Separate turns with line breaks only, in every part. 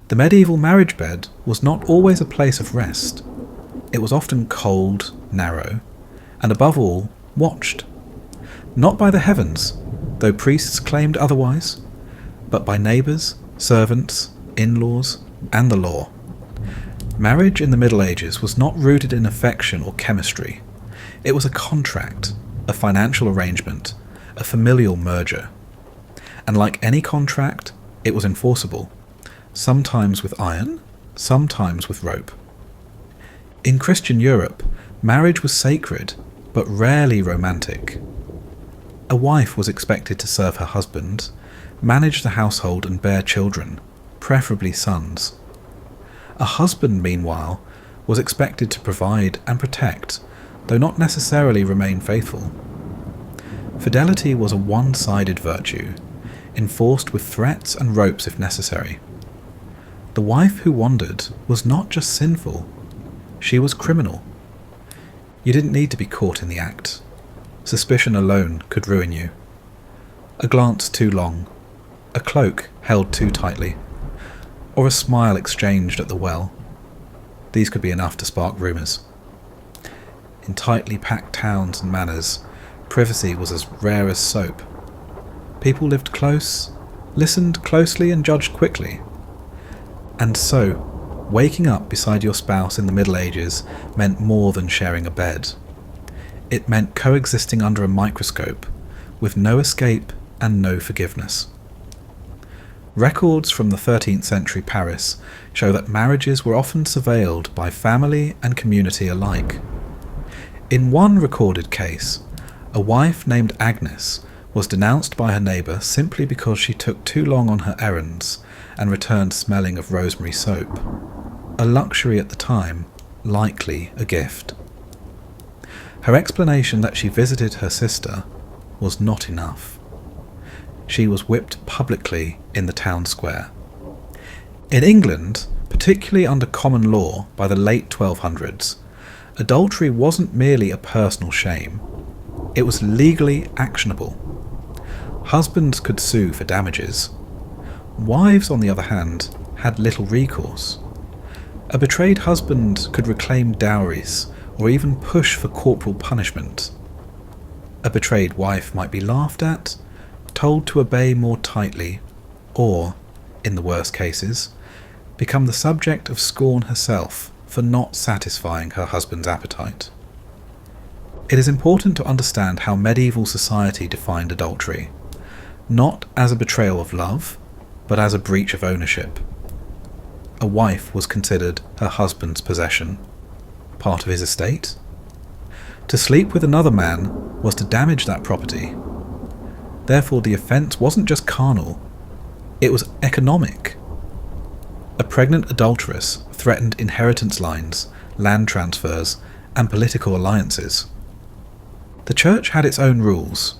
The medieval marriage bed was not always a place of rest. It was often cold, narrow, and above all, watched. Not by the heavens, though priests claimed otherwise, but by neighbours, servants, in-laws, and the law. Marriage in the Middle Ages was not rooted in affection or chemistry. It was a contract, a financial arrangement, a familial merger. And like any contract, it was enforceable, sometimes with iron, sometimes with rope. In Christian Europe, marriage was sacred, but rarely romantic. A wife was expected to serve her husband, manage the household and bear children, preferably sons. A husband, meanwhile, was expected to provide and protect, though not necessarily remain faithful. Fidelity was a one-sided virtue, enforced with threats and ropes if necessary. The wife who wandered was not just sinful, she was criminal. You didn't need to be caught in the act. Suspicion alone could ruin you. A glance too long, a cloak held too tightly, or a smile exchanged at the well. These could be enough to spark rumours. In tightly packed towns and manors, privacy was as rare as soap. People lived close, listened closely and judged quickly. And so, waking up beside your spouse in the Middle Ages meant more than sharing a bed. It meant coexisting under a microscope, with no escape and no forgiveness. Records from the 13th century Paris show that marriages were often surveilled by family and community alike. In one recorded case, a wife named Agnes was denounced by her neighbour simply because she took too long on her errands and returned smelling of rosemary soap. A luxury at the time, likely a gift. Her explanation that she visited her sister was not enough. She was whipped publicly in the town square. In England, particularly under common law by the late 1200s, adultery wasn't merely a personal shame. It was legally actionable. Husbands could sue for damages. Wives, on the other hand, had little recourse. A betrayed husband could reclaim dowries or even push for corporal punishment. A betrayed wife might be laughed at, told to obey more tightly, or, in the worst cases, become the subject of scorn herself for not satisfying her husband's appetite. It is important to understand how medieval society defined adultery, not as a betrayal of love, but as a breach of ownership. A wife was considered her husband's possession, part of his estate. To sleep with another man was to damage that property. Therefore, the offence wasn't just carnal, it was economic. A pregnant adulteress threatened inheritance lines, land transfers, and political alliances. The church had its own rules.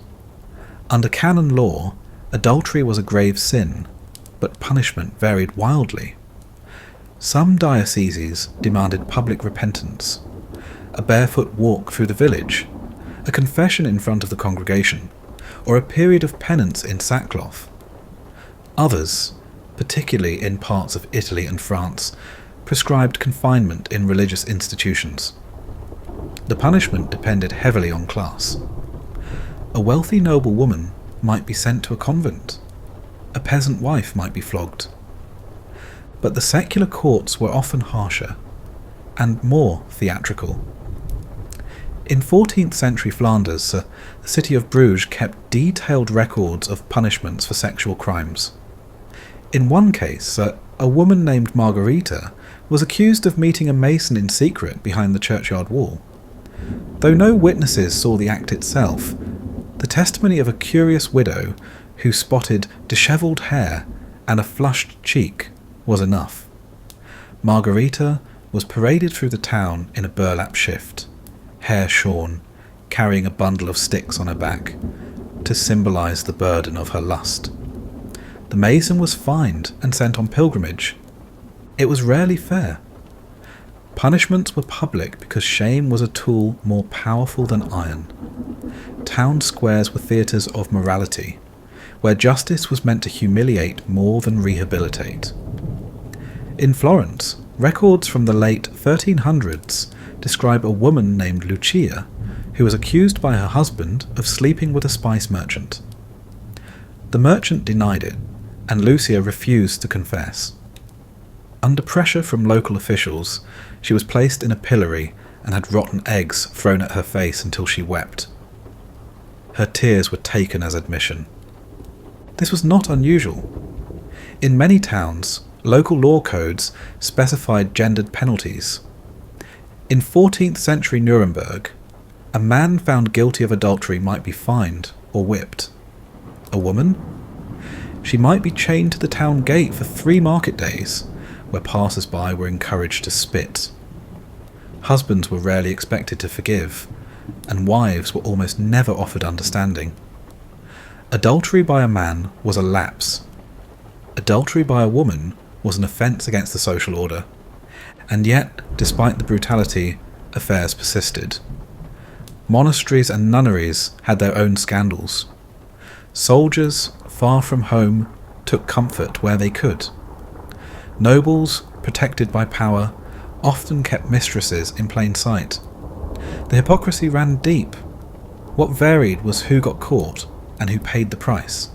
Under canon law, adultery was a grave sin, but punishment varied wildly. Some dioceses demanded public repentance, a barefoot walk through the village, a confession in front of the congregation, or a period of penance in sackcloth. Others, particularly in parts of Italy and France, prescribed confinement in religious institutions. The punishment depended heavily on class. A wealthy noble woman might be sent to a convent. A peasant wife might be flogged. But the secular courts were often harsher and more theatrical. In 14th century Flanders, the city of Bruges kept detailed records of punishments for sexual crimes. In one case, a woman named Margarita was accused of meeting a mason in secret behind the churchyard wall. Though no witnesses saw the act itself, the testimony of a curious widow who spotted dishevelled hair and a flushed cheek was enough. Margarita was paraded through the town in a burlap shift, hair shorn, carrying a bundle of sticks on her back, to symbolise the burden of her lust. The mason was fined and sent on pilgrimage. It was rarely fair. Punishments were public because shame was a tool more powerful than iron. Town squares were theatres of morality, where justice was meant to humiliate more than rehabilitate. In Florence, records from the late 1300s describe a woman named Lucia who was accused by her husband of sleeping with a spice merchant. The merchant denied it, and Lucia refused to confess. Under pressure from local officials, she was placed in a pillory and had rotten eggs thrown at her face until she wept. Her tears were taken as admission. This was not unusual. In many towns, local law codes specified gendered penalties. In 14th century Nuremberg, a man found guilty of adultery might be fined or whipped. A woman? She might be chained to the town gate for 3 market days, where passers-by were encouraged to spit. Husbands were rarely expected to forgive, and wives were almost never offered understanding. Adultery by a man was a lapse. Adultery by a woman was an offence against the social order, and yet, despite the brutality, affairs persisted. Monasteries and nunneries had their own scandals. Soldiers, far from home, took comfort where they could. Nobles, protected by power, often kept mistresses in plain sight. The hypocrisy ran deep. What varied was who got caught and who paid the price.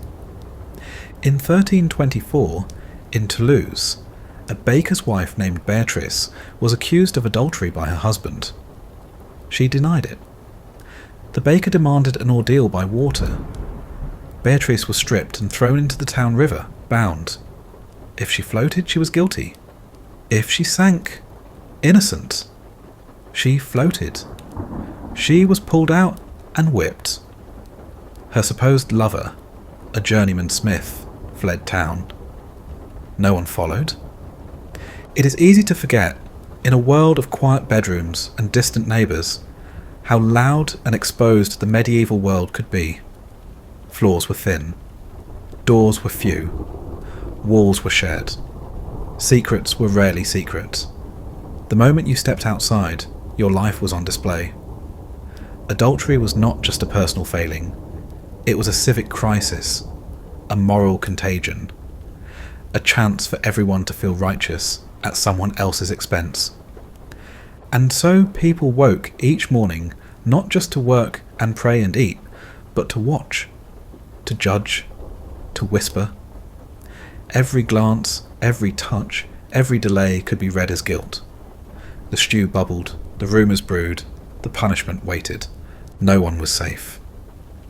In 1324, in Toulouse, a baker's wife named Beatrice was accused of adultery by her husband. She denied it. The baker demanded an ordeal by water. Beatrice was stripped and thrown into the town river, bound. If she floated, she was guilty. If she sank, innocent. She floated. She was pulled out and whipped. Her supposed lover, a journeyman smith, fled town. No one followed. It is easy to forget, in a world of quiet bedrooms and distant neighbours, how loud and exposed the medieval world could be. Floors were thin. Doors were few. Walls were shared. Secrets were rarely secret. The moment you stepped outside, your life was on display. Adultery was not just a personal failing. It was a civic crisis, a moral contagion, a chance for everyone to feel righteous at someone else's expense. And so people woke each morning not just to work and pray and eat, but to watch, to judge, to whisper. Every glance, every touch, every delay could be read as guilt. The stew bubbled, the rumours brewed, the punishment waited. No one was safe.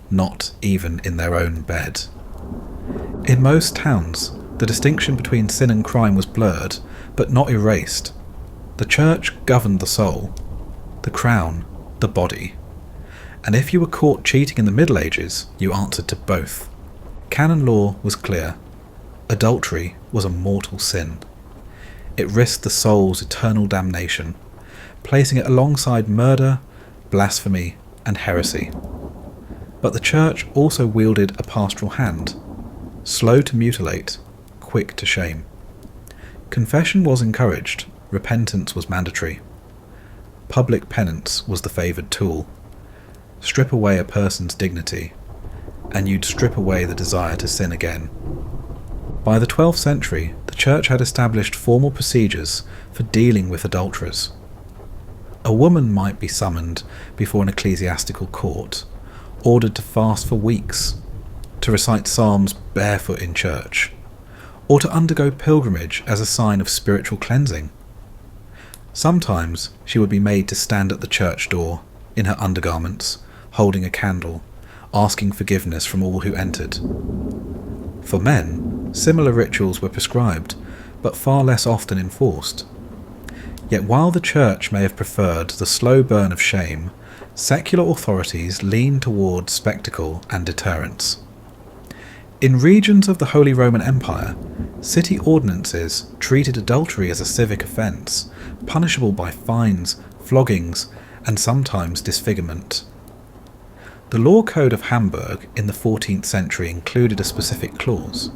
Not even in their own bed. In most towns, the distinction between sin and crime was blurred, but not erased. The church governed the soul, the crown, the body. And if you were caught cheating in the Middle Ages, you answered to both. Canon law was clear. Adultery was a mortal sin. It risked the soul's eternal damnation, placing it alongside murder, blasphemy, and heresy. But the church also wielded a pastoral hand, slow to mutilate, quick to shame. Confession was encouraged, repentance was mandatory. Public penance was the favoured tool. Strip away a person's dignity, and you'd strip away the desire to sin again. By the 12th century, the church had established formal procedures for dealing with adulterers. A woman might be summoned before an ecclesiastical court, ordered to fast for weeks, to recite psalms barefoot in church, or to undergo pilgrimage as a sign of spiritual cleansing. Sometimes she would be made to stand at the church door, in her undergarments, holding a candle, asking forgiveness from all who entered. For men, similar rituals were prescribed, but far less often enforced. Yet while the church may have preferred the slow burn of shame, secular authorities leaned towards spectacle and deterrence. In regions of the Holy Roman Empire, city ordinances treated adultery as a civic offence, punishable by fines, floggings, and sometimes disfigurement. The law code of Hamburg in the 14th century included a specific clause.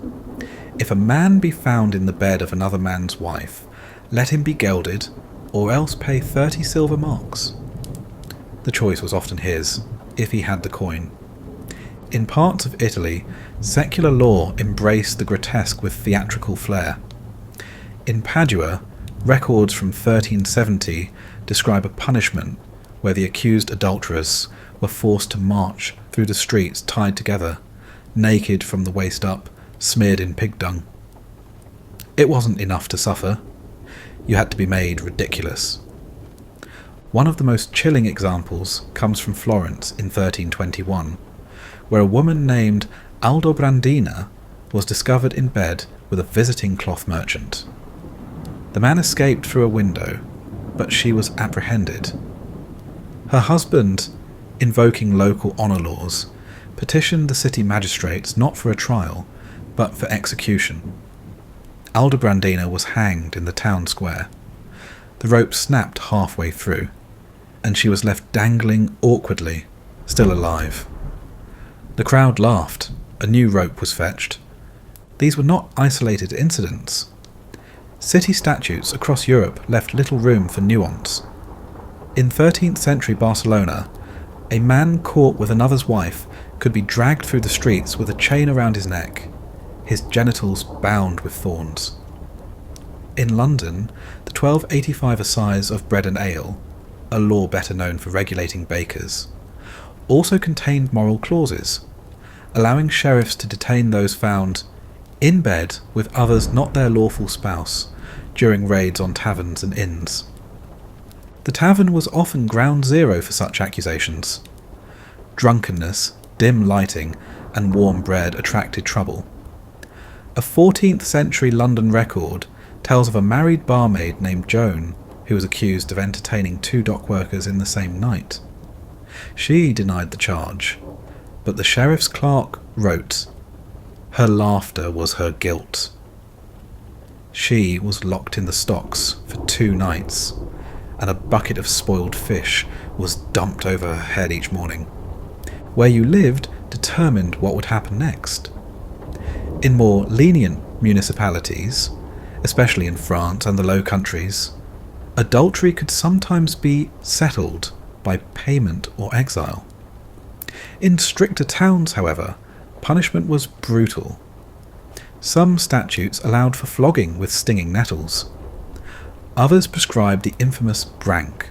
If a man be found in the bed of another man's wife, let him be gelded, or else pay 30 silver marks. The choice was often his, if he had the coin. In parts of Italy, secular law embraced the grotesque with theatrical flair. In Padua, records from 1370 describe a punishment where the accused adulterers were forced to march through the streets tied together, naked from the waist up, smeared in pig dung. It wasn't enough to suffer. You had to be made ridiculous. One of the most chilling examples comes from Florence in 1321, where a woman named Aldobrandina was discovered in bed with a visiting cloth merchant. The man escaped through a window, but she was apprehended. Her husband, invoking local honour laws, petitioned the city magistrates not for a trial, but for execution. Aldobrandina was hanged in the town square. The rope snapped halfway through, and she was left dangling awkwardly, still alive. The crowd laughed. A new rope was fetched. These were not isolated incidents. City statutes across Europe left little room for nuance. In 13th century Barcelona, a man caught with another's wife could be dragged through the streets with a chain around his neck, his genitals bound with thorns. In London, the 1285 Assize of Bread and Ale, a law better known for regulating bakers, also contained moral clauses, allowing sheriffs to detain those found in bed with others not their lawful spouse during raids on taverns and inns. The tavern was often ground zero for such accusations. Drunkenness, dim lighting, and warm bread attracted trouble. A 14th century London record tells of a married barmaid named Joan who was accused of entertaining 2 dock workers in the same night. She denied the charge, but the sheriff's clerk wrote, "Her laughter was her guilt." She was locked in the stocks for 2 nights, and a bucket of spoiled fish was dumped over her head each morning. Where you lived determined what would happen next. In more lenient municipalities, especially in France and the Low Countries, adultery could sometimes be settled by payment or exile. In stricter towns, however, punishment was brutal. Some statutes allowed for flogging with stinging nettles. Others prescribed the infamous brank,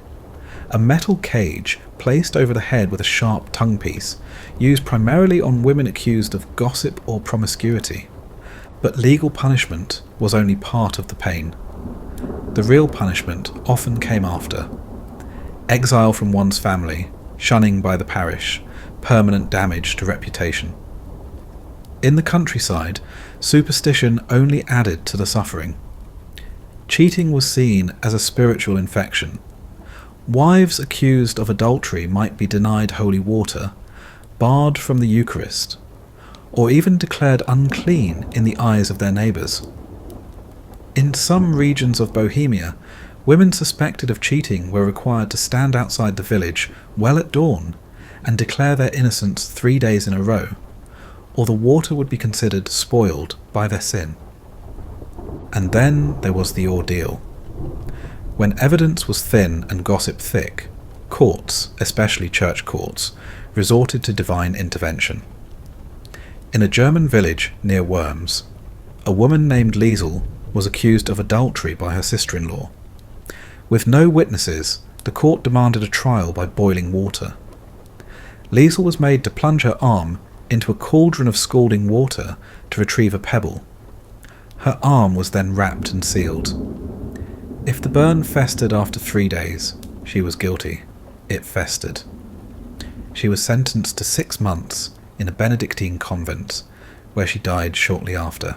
a metal cage placed over the head with a sharp tongue piece, used primarily on women accused of gossip or promiscuity. But legal punishment was only part of the pain. The real punishment often came after. Exile from one's family, shunning by the parish, permanent damage to reputation. In the countryside, superstition only added to the suffering. Cheating was seen as a spiritual infection. Wives accused of adultery might be denied holy water, barred from the Eucharist, or even declared unclean in the eyes of their neighbours. In some regions of Bohemia, women suspected of cheating were required to stand outside the village well at dawn and declare their innocence 3 days in a row, or the water would be considered spoiled by their sin. And then there was the ordeal. When evidence was thin and gossip thick, courts, especially church courts, resorted to divine intervention. In a German village near Worms, a woman named Liesel was accused of adultery by her sister-in-law. With no witnesses, the court demanded a trial by boiling water. Liesel was made to plunge her arm into a cauldron of scalding water to retrieve a pebble. Her arm was then wrapped and sealed. If the burn festered after 3 days, she was guilty. It festered. She was sentenced to 6 months in a Benedictine convent, where she died shortly after.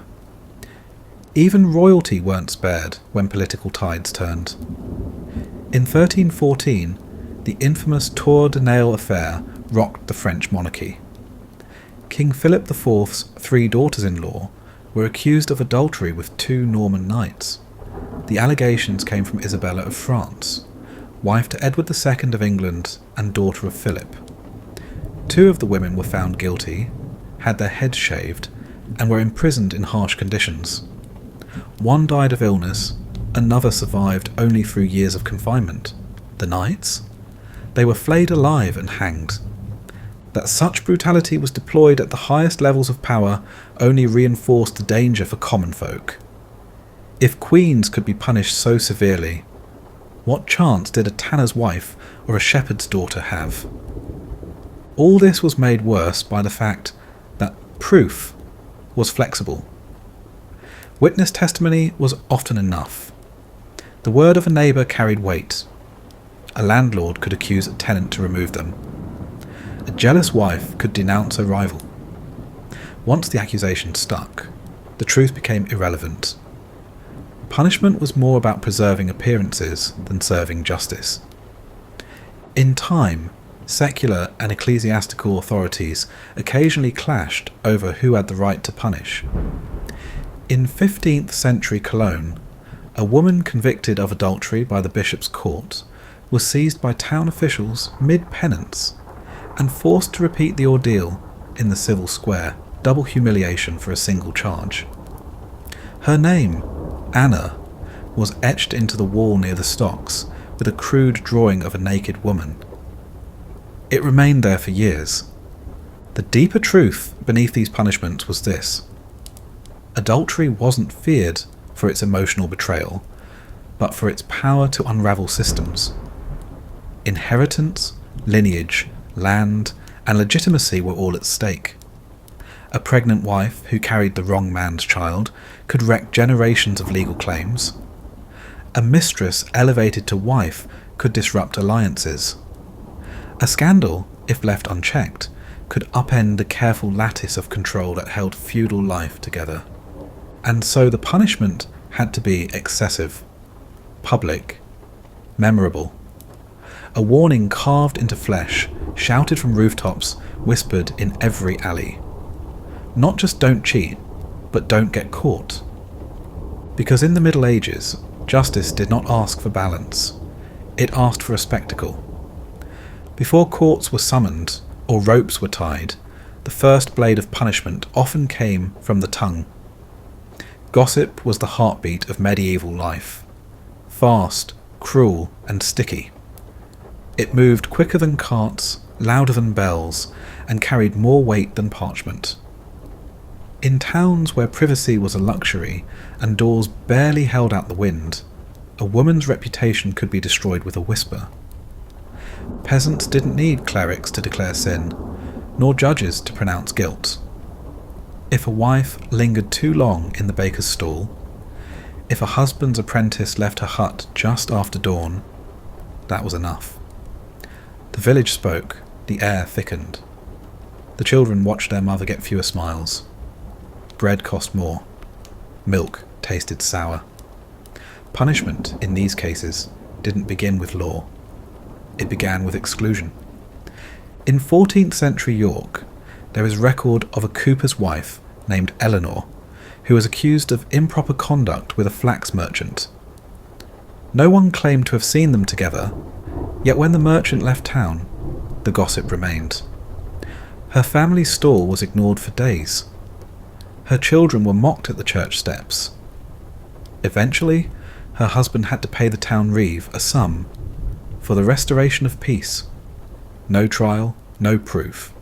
Even royalty weren't spared when political tides turned. In 1314, the infamous Tour de Nesle affair rocked the French monarchy. King Philip IV's 3 daughters-in-law were accused of adultery with 2 Norman knights. The allegations came from Isabella of France, wife to Edward II of England and daughter of Philip. 2 of the women were found guilty, had their heads shaved, and were imprisoned in harsh conditions. One died of illness, another survived only through years of confinement. The knights? They were flayed alive and hanged. That such brutality was deployed at the highest levels of power only reinforced the danger for common folk. If queens could be punished so severely, what chance did a tanner's wife or a shepherd's daughter have? All this was made worse by the fact that proof was flexible. Witness testimony was often enough. The word of a neighbour carried weight. A landlord could accuse a tenant to remove them. A jealous wife could denounce a rival. Once the accusation stuck, the truth became irrelevant. Punishment was more about preserving appearances than serving justice. In time, secular and ecclesiastical authorities occasionally clashed over who had the right to punish. In 15th century Cologne, a woman convicted of adultery by the bishop's court was seized by town officials mid-penance and forced to repeat the ordeal in the civil square, double humiliation for a single charge. Her name, Anna, was etched into the wall near the stocks with a crude drawing of a naked woman. It remained there for years. The deeper truth beneath these punishments was this: adultery wasn't feared for its emotional betrayal, but for its power to unravel systems. Inheritance, lineage, land, and legitimacy were all at stake. A pregnant wife who carried the wrong man's child could wreck generations of legal claims. A mistress elevated to wife could disrupt alliances. A scandal, if left unchecked, could upend the careful lattice of control that held feudal life together. And so the punishment had to be excessive, public, memorable. A warning carved into flesh, shouted from rooftops, whispered in every alley. Not just don't cheat, but don't get caught. Because in the Middle Ages, justice did not ask for balance. It asked for a spectacle. Before courts were summoned or ropes were tied, the first blade of punishment often came from the tongue. Gossip was the heartbeat of medieval life. Fast, cruel, and sticky. It moved quicker than carts, louder than bells, and carried more weight than parchment. In towns where privacy was a luxury and doors barely held out the wind, a woman's reputation could be destroyed with a whisper. Peasants didn't need clerics to declare sin, nor judges to pronounce guilt. If a wife lingered too long in the baker's stall, if a husband's apprentice left her hut just after dawn, that was enough. The village spoke, the air thickened. The children watched their mother get fewer smiles. Bread cost more. Milk tasted sour. Punishment, in these cases, didn't begin with law. It began with exclusion. In 14th century York, there is record of a cooper's wife named Eleanor, who was accused of improper conduct with a flax merchant. No one claimed to have seen them together, yet when the merchant left town, the gossip remained. Her family's stall was ignored for days. Her children were mocked at the church steps. Eventually, her husband had to pay the town reeve a sum for the restoration of peace. No trial, no proof.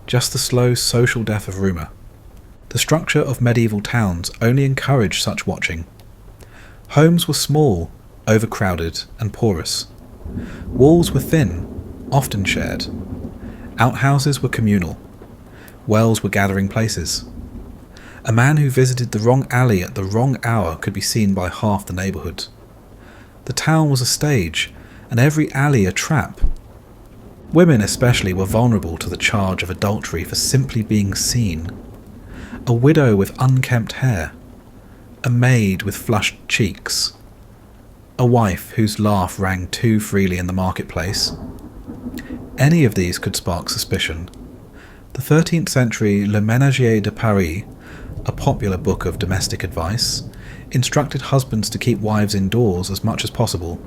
Just the slow social death of rumour. The structure of medieval towns only encouraged such watching. Homes were small, overcrowded, and porous. Walls were thin, often shared. Outhouses were communal. Wells were gathering places. A man who visited the wrong alley at the wrong hour could be seen by half the neighbourhood. The town was a stage, and every alley a trap. Women especially were vulnerable to the charge of adultery for simply being seen. A widow with unkempt hair. A maid with flushed cheeks. A wife whose laugh rang too freely in the marketplace. Any of these could spark suspicion. The 13th century Le Ménagier de Paris, a popular book of domestic advice, instructed husbands to keep wives indoors as much as possible.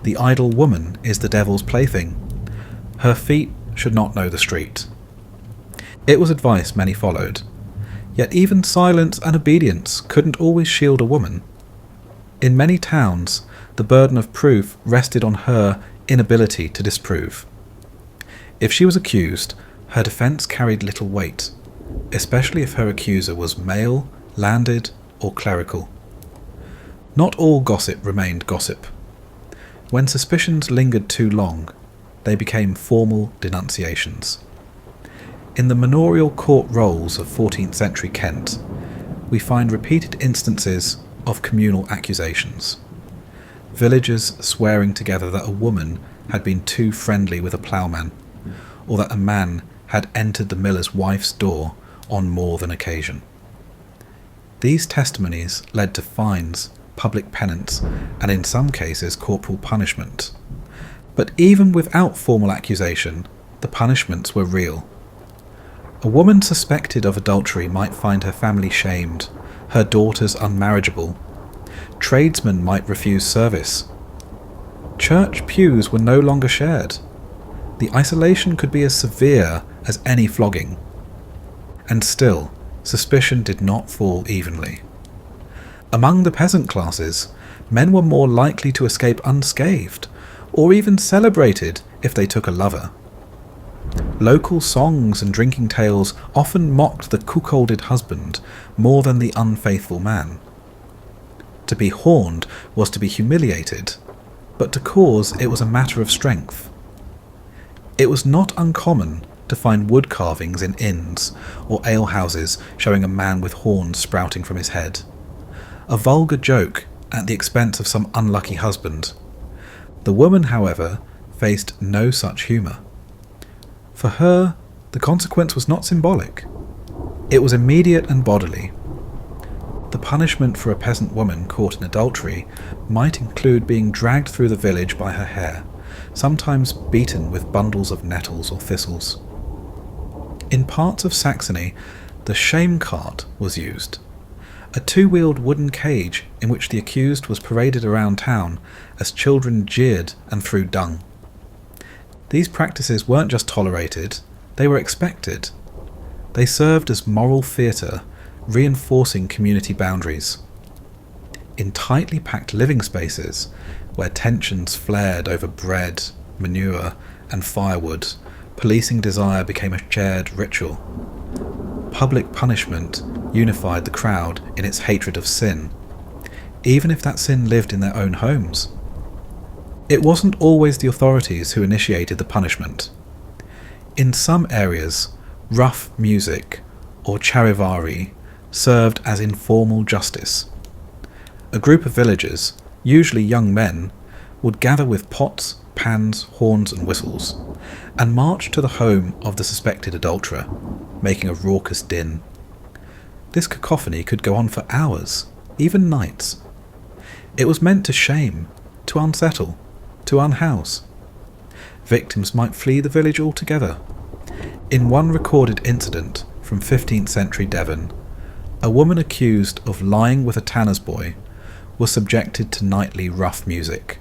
The idle woman is the devil's plaything. Her feet should not know the street. It was advice many followed. Yet even silence and obedience couldn't always shield a woman. In many towns, the burden of proof rested on her inability to disprove. If she was accused, her defence carried little weight, especially if her accuser was male, landed, or clerical. Not all gossip remained gossip. When suspicions lingered too long, they became formal denunciations. In the manorial court rolls of 14th century Kent, we find repeated instances of communal accusations. Villagers swearing together that a woman had been too friendly with a ploughman, or that a man had entered the miller's wife's door on more than occasion. These testimonies led to fines, public penance, and in some cases corporal punishment. But even without formal accusation, the punishments were real. A woman suspected of adultery might find her family shamed, her daughters unmarriageable. Tradesmen might refuse service. Church pews were no longer shared. The isolation could be as severe as any flogging. And still, suspicion did not fall evenly. Among the peasant classes, men were more likely to escape unscathed, or even celebrated if they took a lover. Local songs and drinking tales often mocked the cuckolded husband more than the unfaithful man. To be horned was to be humiliated, but to cause it was a matter of strength. It was not uncommon to find wood carvings in inns or alehouses showing a man with horns sprouting from his head. A vulgar joke at the expense of some unlucky husband. The woman, however, faced no such humour. For her, the consequence was not symbolic. It was immediate and bodily. The punishment for a peasant woman caught in adultery might include being dragged through the village by her hair, sometimes beaten with bundles of nettles or thistles. In parts of Saxony, the shame cart was used, a two-wheeled wooden cage in which the accused was paraded around town as children jeered and threw dung. These practices weren't just tolerated, they were expected. They served as moral theatre, reinforcing community boundaries. In tightly packed living spaces, where tensions flared over bread, manure, and firewood, policing desire became a shared ritual. Public punishment unified the crowd in its hatred of sin, even if that sin lived in their own homes. It wasn't always the authorities who initiated the punishment. In some areas, rough music, or charivari, served as informal justice. A group of villagers, usually young men, would gather with pots, pans, horns and whistles, and march to the home of the suspected adulterer, making a raucous din. This cacophony could go on for hours, even nights. It was meant to shame, to unsettle, to unhouse. Victims might flee the village altogether. In one recorded incident from 15th century Devon, a woman accused of lying with a tanner's boy was subjected to nightly rough music,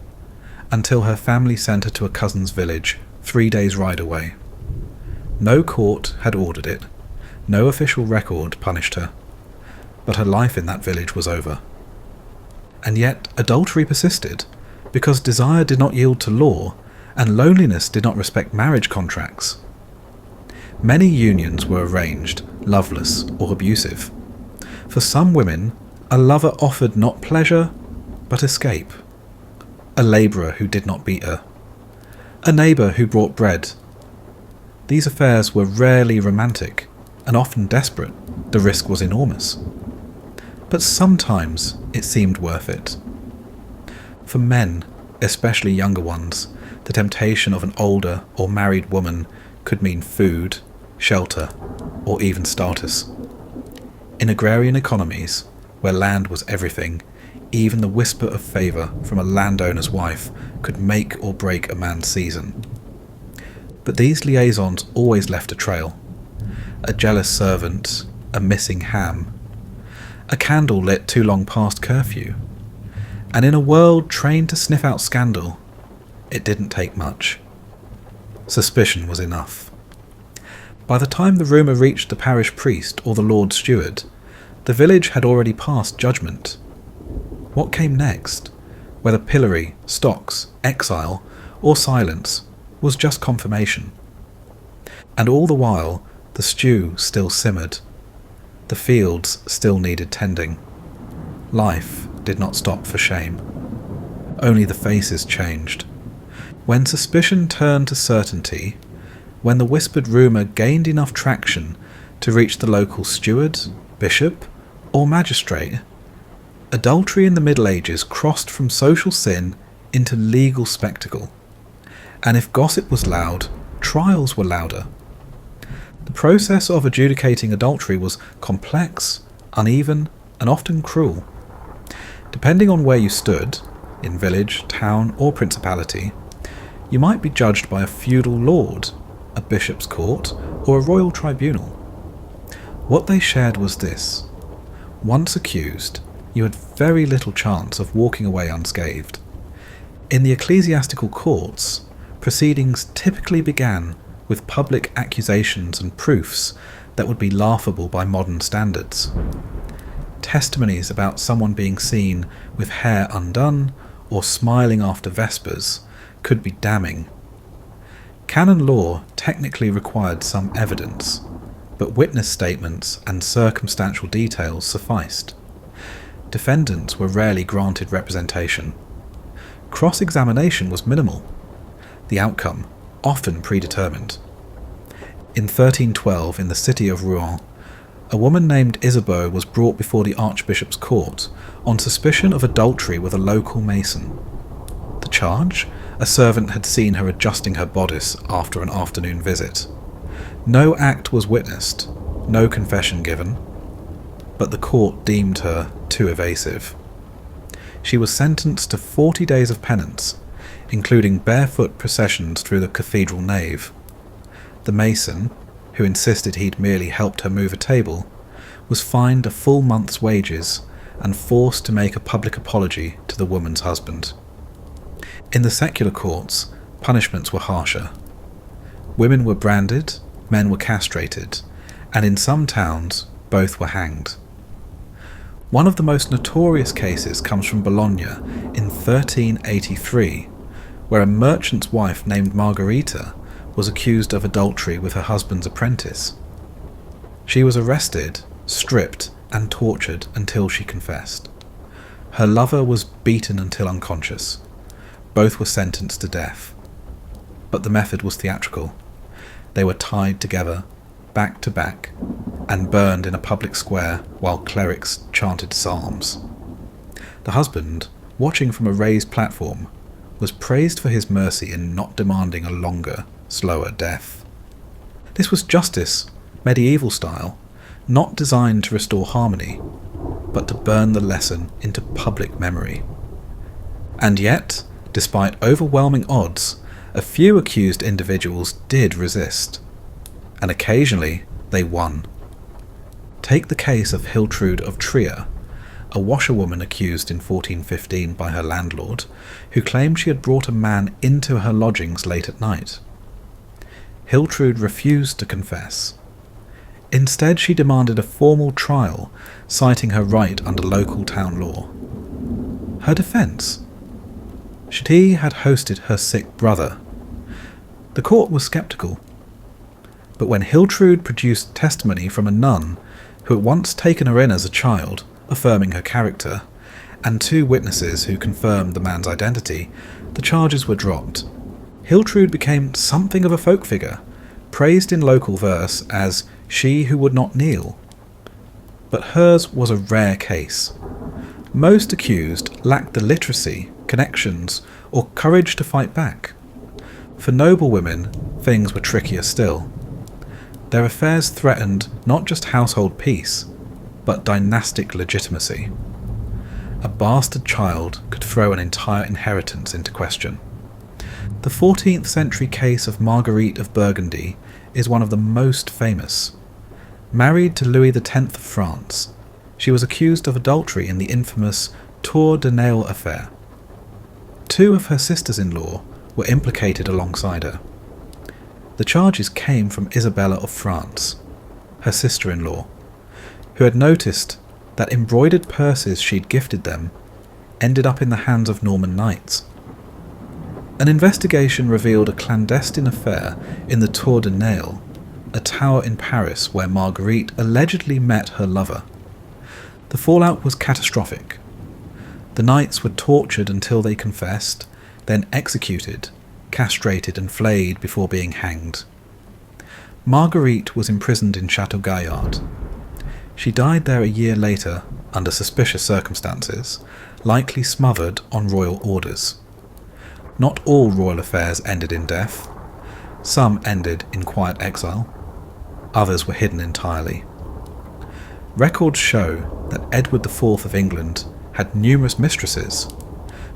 until her family sent her to a cousin's village 3 days' ride away. No court had ordered it, no official record punished her, but her life in that village was over. And yet adultery persisted, because desire did not yield to law, and loneliness did not respect marriage contracts. Many unions were arranged, loveless or abusive. For some women, a lover offered not pleasure, but escape. A labourer who did not beat her. A neighbour who brought bread. These affairs were rarely romantic, and often desperate. The risk was enormous. But sometimes it seemed worth it. For men, especially younger ones, the temptation of an older or married woman could mean food, shelter, or even status. In agrarian economies, where land was everything, even the whisper of favour from a landowner's wife could make or break a man's season. But these liaisons always left a trail. A jealous servant, a missing ham, a candle lit too long past curfew. And in a world trained to sniff out scandal, it didn't take much. Suspicion was enough. By the time the rumour reached the parish priest or the Lord Steward, the village had already passed judgment. What came next, whether pillory, stocks, exile, or silence, was just confirmation. And all the while, the stew still simmered. The fields still needed tending. Life did not stop for shame. Only the faces changed. When suspicion turned to certainty, when the whispered rumour gained enough traction to reach the local steward, bishop, or magistrate, adultery in the Middle Ages crossed from social sin into legal spectacle. And if gossip was loud, trials were louder. The process of adjudicating adultery was complex, uneven, and often cruel. Depending on where you stood, in village, town, or principality, you might be judged by a feudal lord, a bishop's court, or a royal tribunal. What they shared was this: once accused, you had very little chance of walking away unscathed. In the ecclesiastical courts, proceedings typically began with public accusations and proofs that would be laughable by modern standards. Testimonies about someone being seen with hair undone or smiling after vespers could be damning. Canon law technically required some evidence, but witness statements and circumstantial details sufficed. Defendants were rarely granted representation. Cross-examination was minimal, the outcome often predetermined. In 1312, in the city of Rouen, a woman named Isabeau was brought before the Archbishop's court on suspicion of adultery with a local mason. The charge? A servant had seen her adjusting her bodice after an afternoon visit. No act was witnessed, no confession given, but the court deemed her too evasive. She was sentenced to 40 days of penance, including barefoot processions through the cathedral nave. The mason, who insisted he'd merely helped her move a table, was fined a full month's wages and forced to make a public apology to the woman's husband. In the secular courts, punishments were harsher. Women were branded, men were castrated, and in some towns, both were hanged. One of the most notorious cases comes from Bologna in 1383, where a merchant's wife named Margherita was accused of adultery with her husband's apprentice. She was arrested, stripped, and tortured until she confessed. Her lover was beaten until unconscious. Both were sentenced to death. But the method was theatrical. They were tied together, back to back, and burned in a public square while clerics chanted psalms. The husband, watching from a raised platform, was praised for his mercy in not demanding a longer, slower death. This was justice, medieval style, not designed to restore harmony, but to burn the lesson into public memory. And yet, despite overwhelming odds, a few accused individuals did resist, and occasionally they won. Take the case of Hiltrude of Trier, a washerwoman accused in 1415 by her landlord, who claimed she had brought a man into her lodgings late at night. Hiltrude refused to confess. Instead, she demanded a formal trial, citing her right under local town law. Her defence? She had hosted her sick brother. The court was sceptical. But when Hiltrude produced testimony from a nun who had once taken her in as a child, affirming her character, and 2 witnesses who confirmed the man's identity, the charges were dropped. Hiltrude became something of a folk figure, praised in local verse as she who would not kneel. But hers was a rare case. Most accused lacked the literacy, connections, or courage to fight back. For noble women, things were trickier still. Their affairs threatened not just household peace, but dynastic legitimacy. A bastard child could throw an entire inheritance into question. The 14th century case of Marguerite of Burgundy is one of the most famous. Married to Louis X of France, she was accused of adultery in the infamous Tour de Nesle affair. 2 of her sisters-in-law were implicated alongside her. The charges came from Isabella of France, her sister-in-law, who had noticed that embroidered purses she'd gifted them ended up in the hands of Norman knights. An investigation revealed a clandestine affair in the Tour de Nesle, a tower in Paris where Marguerite allegedly met her lover. The fallout was catastrophic. The knights were tortured until they confessed, then executed, castrated and flayed before being hanged. Marguerite was imprisoned in Chateau Gaillard. She died there a year later under suspicious circumstances, likely smothered on royal orders. Not all royal affairs ended in death. Some ended in quiet exile. Others were hidden entirely. Records show that Edward IV of England had numerous mistresses,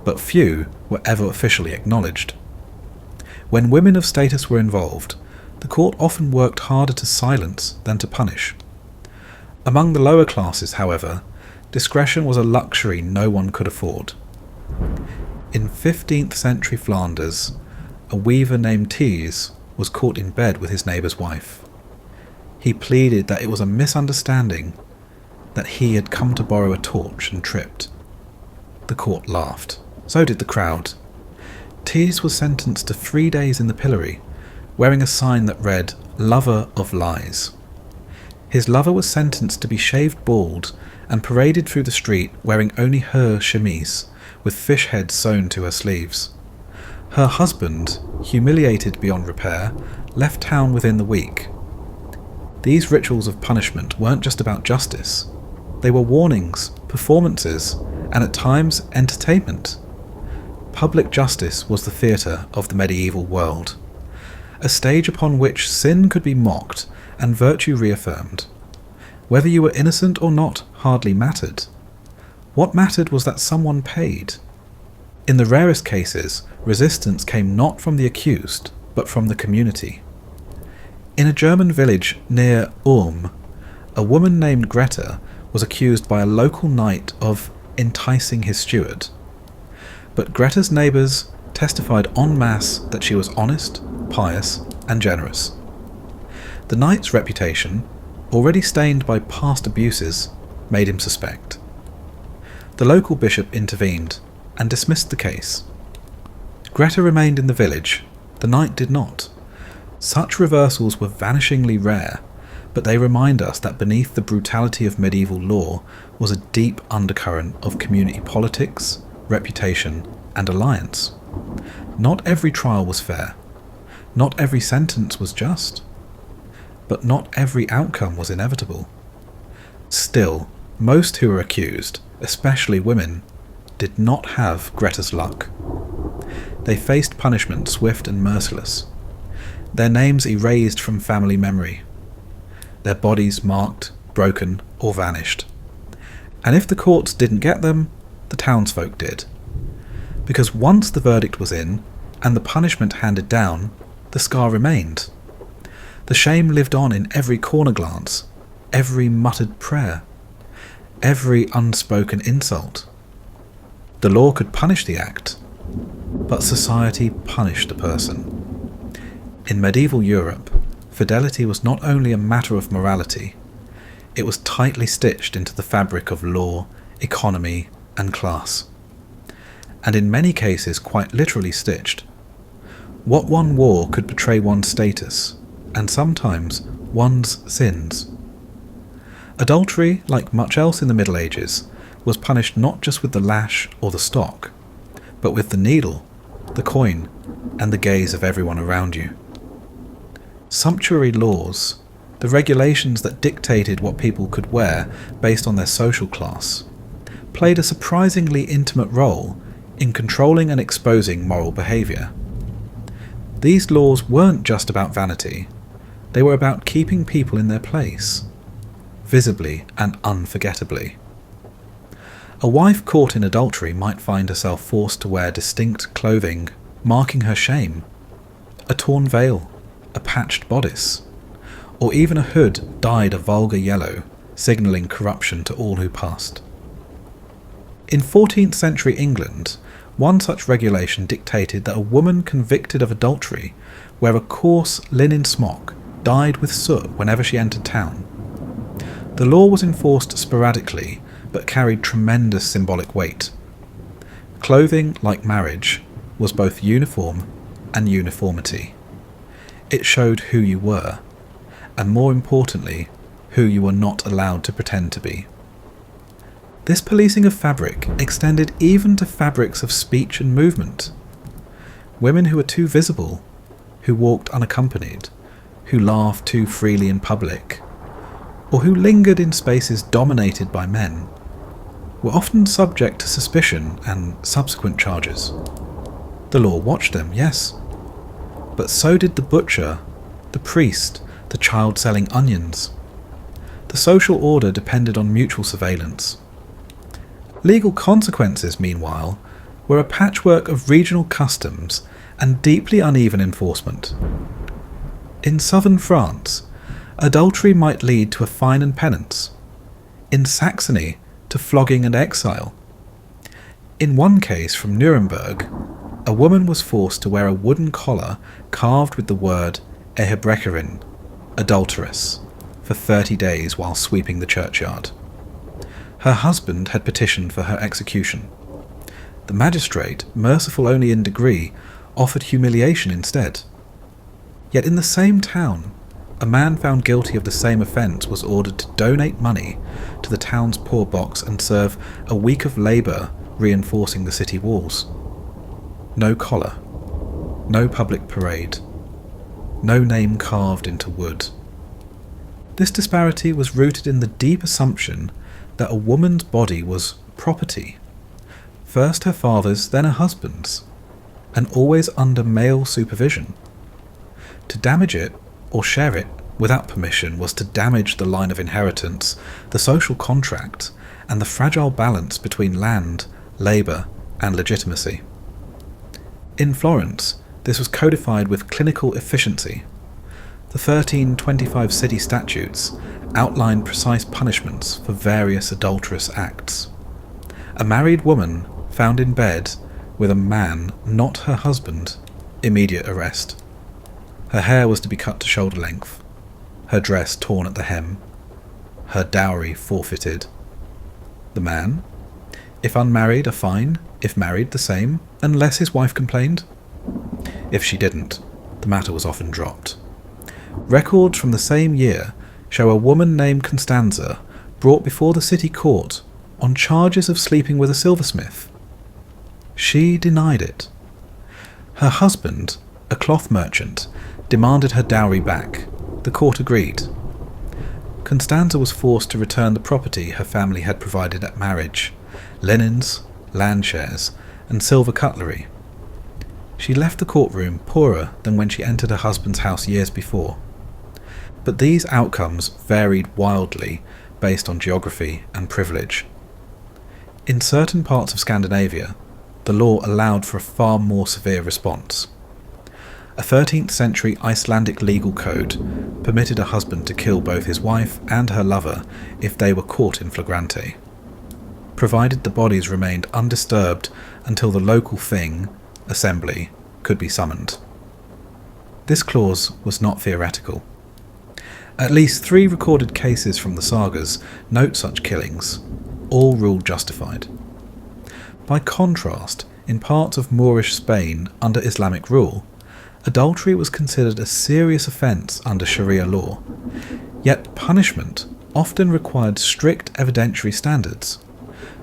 but few were ever officially acknowledged. When women of status were involved, the court often worked harder to silence than to punish. Among the lower classes, however, discretion was a luxury no one could afford. In 15th century Flanders, a weaver named Thiers was caught in bed with his neighbour's wife. He pleaded that it was a misunderstanding, that he had come to borrow a torch and tripped. The court laughed. So did the crowd. Thiers was sentenced to 3 days in the pillory, wearing a sign that read, "Lover of Lies." His lover was sentenced to be shaved bald and paraded through the street wearing only her chemise, with fish heads sewn to her sleeves. Her husband, humiliated beyond repair, left town within the week. These rituals of punishment weren't just about justice. They were warnings, performances, and at times entertainment. Public justice was the theatre of the medieval world, a stage upon which sin could be mocked and virtue reaffirmed. Whether you were innocent or not hardly mattered. What mattered was that someone paid. In the rarest cases, resistance came not from the accused, but from the community. In a German village near Ulm, a woman named Greta was accused by a local knight of enticing his steward. But Greta's neighbours testified en masse that she was honest, pious, and generous. The knight's reputation, already stained by past abuses, made him suspect. The local bishop intervened and dismissed the case. Greta remained in the village, the knight did not. Such reversals were vanishingly rare, but they remind us that beneath the brutality of medieval law was a deep undercurrent of community politics, reputation, and alliance. Not every trial was fair. Not every sentence was just. But not every outcome was inevitable. Still, most who were accused, especially women, did not have Greta's luck. They faced punishment swift and merciless. Their names erased from family memory. Their bodies marked, broken, or vanished. And if the courts didn't get them, the townsfolk did. Because once the verdict was in, and the punishment handed down, the scar remained. The shame lived on in every corner glance, every muttered prayer, every unspoken insult. The law could punish the act, but society punished the person. In medieval Europe, fidelity was not only a matter of morality, it was tightly stitched into the fabric of law, economy, and class. And in many cases quite literally stitched. What one wore could betray one's status, and sometimes one's sins. Adultery, like much else in the Middle Ages, was punished not just with the lash or the stock, but with the needle, the coin, and the gaze of everyone around you. Sumptuary laws, the regulations that dictated what people could wear based on their social class, played a surprisingly intimate role in controlling and exposing moral behaviour. These laws weren't just about vanity, they were about keeping people in their place, visibly and unforgettably. A wife caught in adultery might find herself forced to wear distinct clothing, marking her shame, a torn veil, a patched bodice, or even a hood dyed a vulgar yellow, signalling corruption to all who passed. In 14th century England, one such regulation dictated that a woman convicted of adultery wear a coarse linen smock dyed with soot whenever she entered town. The law was enforced sporadically, but carried tremendous symbolic weight. Clothing, like marriage, was both uniform and uniformity. It showed who you were, and more importantly, who you were not allowed to pretend to be. This policing of fabric extended even to fabrics of speech and movement. Women who were too visible, who walked unaccompanied, who laughed too freely in public, or who lingered in spaces dominated by men, were often subject to suspicion and subsequent charges. The law watched them, yes, but so did the butcher, the priest, the child selling onions. The social order depended on mutual surveillance. Legal consequences, meanwhile, were a patchwork of regional customs and deeply uneven enforcement. In southern France, adultery might lead to a fine and penance. In Saxony, to flogging and exile. In one case from Nuremberg, a woman was forced to wear a wooden collar carved with the word Ehebrecherin, adulteress, for 30 days while sweeping the churchyard. Her husband had petitioned for her execution. The magistrate, merciful only in degree, offered humiliation instead. Yet in the same town, a man found guilty of the same offence was ordered to donate money to the town's poor box and serve a week of labour reinforcing the city walls. No collar, no public parade, no name carved into wood. This disparity was rooted in the deep assumption that a woman's body was property, first her father's, then her husband's, and always under male supervision. To damage it, or share it, without permission was to damage the line of inheritance, the social contract, and the fragile balance between land, labour, and legitimacy. In Florence, this was codified with clinical efficiency. The 1325 city statutes outlined precise punishments for various adulterous acts. A married woman found in bed with a man not her husband, immediate arrest. Her hair was to be cut to shoulder length, her dress torn at the hem, her dowry forfeited. The man, if unmarried, a fine, if married, the same, unless his wife complained. If she didn't, the matter was often dropped. Records from the same year show a woman named Constanza brought before the city court on charges of sleeping with a silversmith. She denied it. Her husband, a cloth merchant, demanded her dowry back. The court agreed. Constanza was forced to return the property her family had provided at marriage, linens, land shares, and silver cutlery. She left the courtroom poorer than when she entered her husband's house years before. But these outcomes varied wildly based on geography and privilege. In certain parts of Scandinavia, the law allowed for a far more severe response. A 13th century Icelandic legal code permitted a husband to kill both his wife and her lover if they were caught in flagrante, provided the bodies remained undisturbed until the local thing, assembly, could be summoned. This clause was not theoretical. At least 3 recorded cases from the sagas note such killings, all ruled justified. By contrast, in parts of Moorish Spain under Islamic rule, adultery was considered a serious offence under Sharia law, yet punishment often required strict evidentiary standards,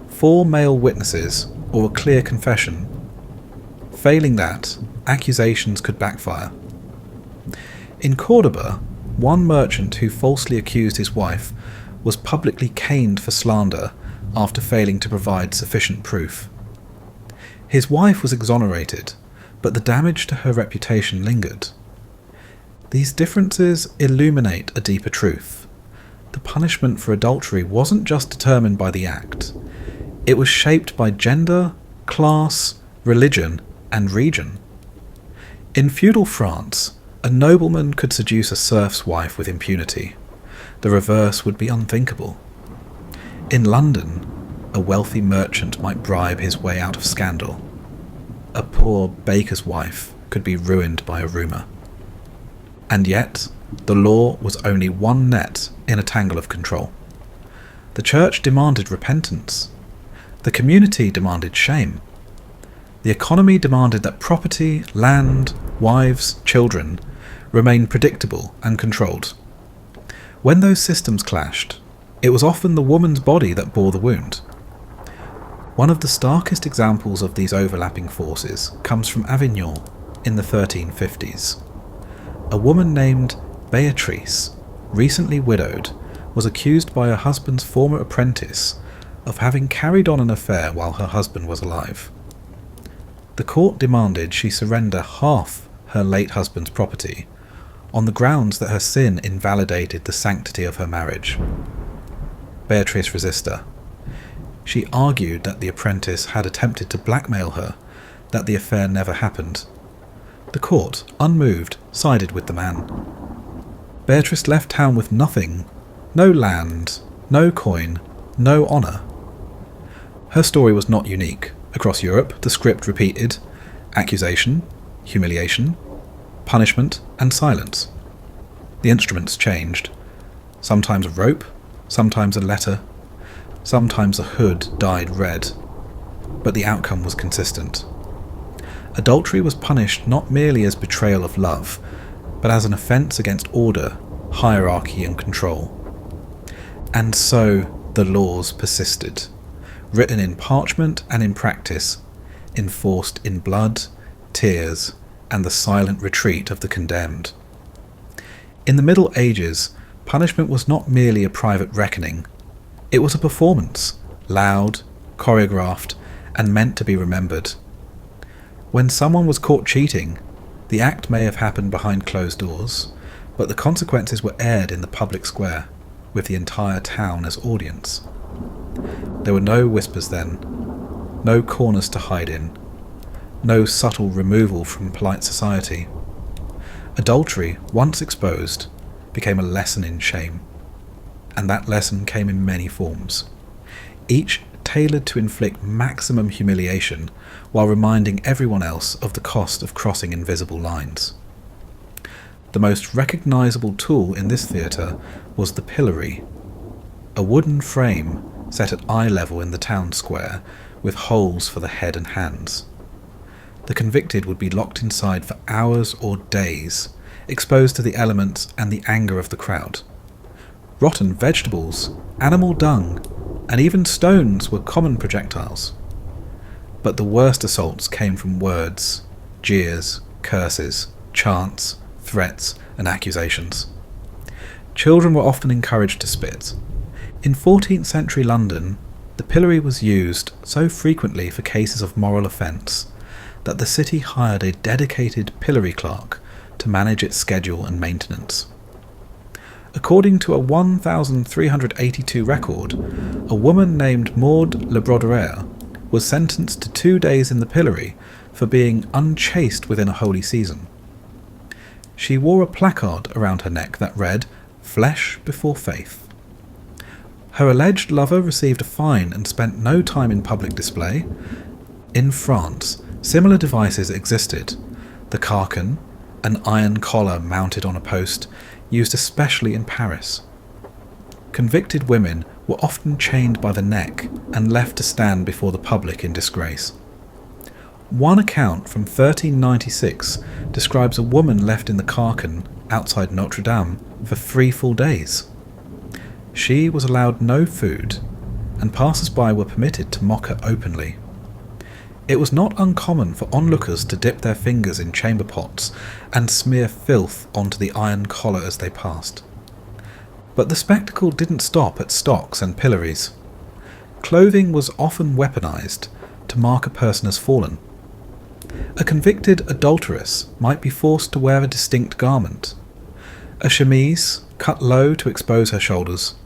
4 male witnesses or a clear confession. Failing that, accusations could backfire. In Cordoba, one merchant who falsely accused his wife was publicly caned for slander after failing to provide sufficient proof. His wife was exonerated, but the damage to her reputation lingered. These differences illuminate a deeper truth. The punishment for adultery wasn't just determined by the act. It was shaped by gender, class, religion, and region. In feudal France, a nobleman could seduce a serf's wife with impunity. The reverse would be unthinkable. In London, a wealthy merchant might bribe his way out of scandal. A poor baker's wife could be ruined by a rumour. And yet, the law was only one net in a tangle of control. The church demanded repentance. The community demanded shame. The economy demanded that property, land, wives, children remain predictable and controlled. When those systems clashed, it was often the woman's body that bore the wound. One of the starkest examples of these overlapping forces comes from Avignon in the 1350s. A woman named Beatrice, recently widowed, was accused by her husband's former apprentice of having carried on an affair while her husband was alive. The court demanded she surrender half her late husband's property on the grounds that her sin invalidated the sanctity of her marriage. Beatrice resisted. She argued that the apprentice had attempted to blackmail her, that the affair never happened. The court, unmoved, sided with the man. Beatrice left town with nothing, no land, no coin, no honour. Her story was not unique. Across Europe, the script repeated: accusation, humiliation, punishment, and silence. The instruments changed. Sometimes a rope, sometimes a letter, sometimes a hood dyed red. But the outcome was consistent. Adultery was punished not merely as betrayal of love, but as an offence against order, hierarchy, and control. And so the laws persisted, written in parchment and in practice, enforced in blood, tears, and the silent retreat of the condemned. In the Middle Ages, punishment was not merely a private reckoning. It was a performance, loud, choreographed, and meant to be remembered. When someone was caught cheating, the act may have happened behind closed doors, but the consequences were aired in the public square, with the entire town as audience. There were no whispers then, no corners to hide in, no subtle removal from polite society. Adultery, once exposed, became a lesson in shame, and that lesson came in many forms, each tailored to inflict maximum humiliation while reminding everyone else of the cost of crossing invisible lines. The most recognisable tool in this theatre was the pillory, a wooden frame set at eye level in the town square with holes for the head and hands. The convicted would be locked inside for hours or days, exposed to the elements and the anger of the crowd. Rotten vegetables, animal dung, and even stones were common projectiles. But the worst assaults came from words, jeers, curses, chants, threats, and accusations. Children were often encouraged to spit. In 14th century London, the pillory was used so frequently for cases of moral offence that the city hired a dedicated pillory clerk to manage its schedule and maintenance. According to a 1382 record, a woman named Maud Le Brodeur was sentenced to 2 days in the pillory for being unchaste within a holy season. She wore a placard around her neck that read, "Flesh before faith." Her alleged lover received a fine and spent no time in public display. In France, similar devices existed. The carcan, an iron collar mounted on a post, used especially in Paris. Convicted women were often chained by the neck and left to stand before the public in disgrace. One account from 1396 describes a woman left in the carcan outside Notre Dame for 3 full days. She was allowed no food, and passers-by were permitted to mock her openly. It was not uncommon for onlookers to dip their fingers in chamber pots and smear filth onto the iron collar as they passed. But the spectacle didn't stop at stocks and pillories. Clothing was often weaponized to mark a person as fallen. A convicted adulteress might be forced to wear a distinct garment, a chemise cut low to expose her shoulders,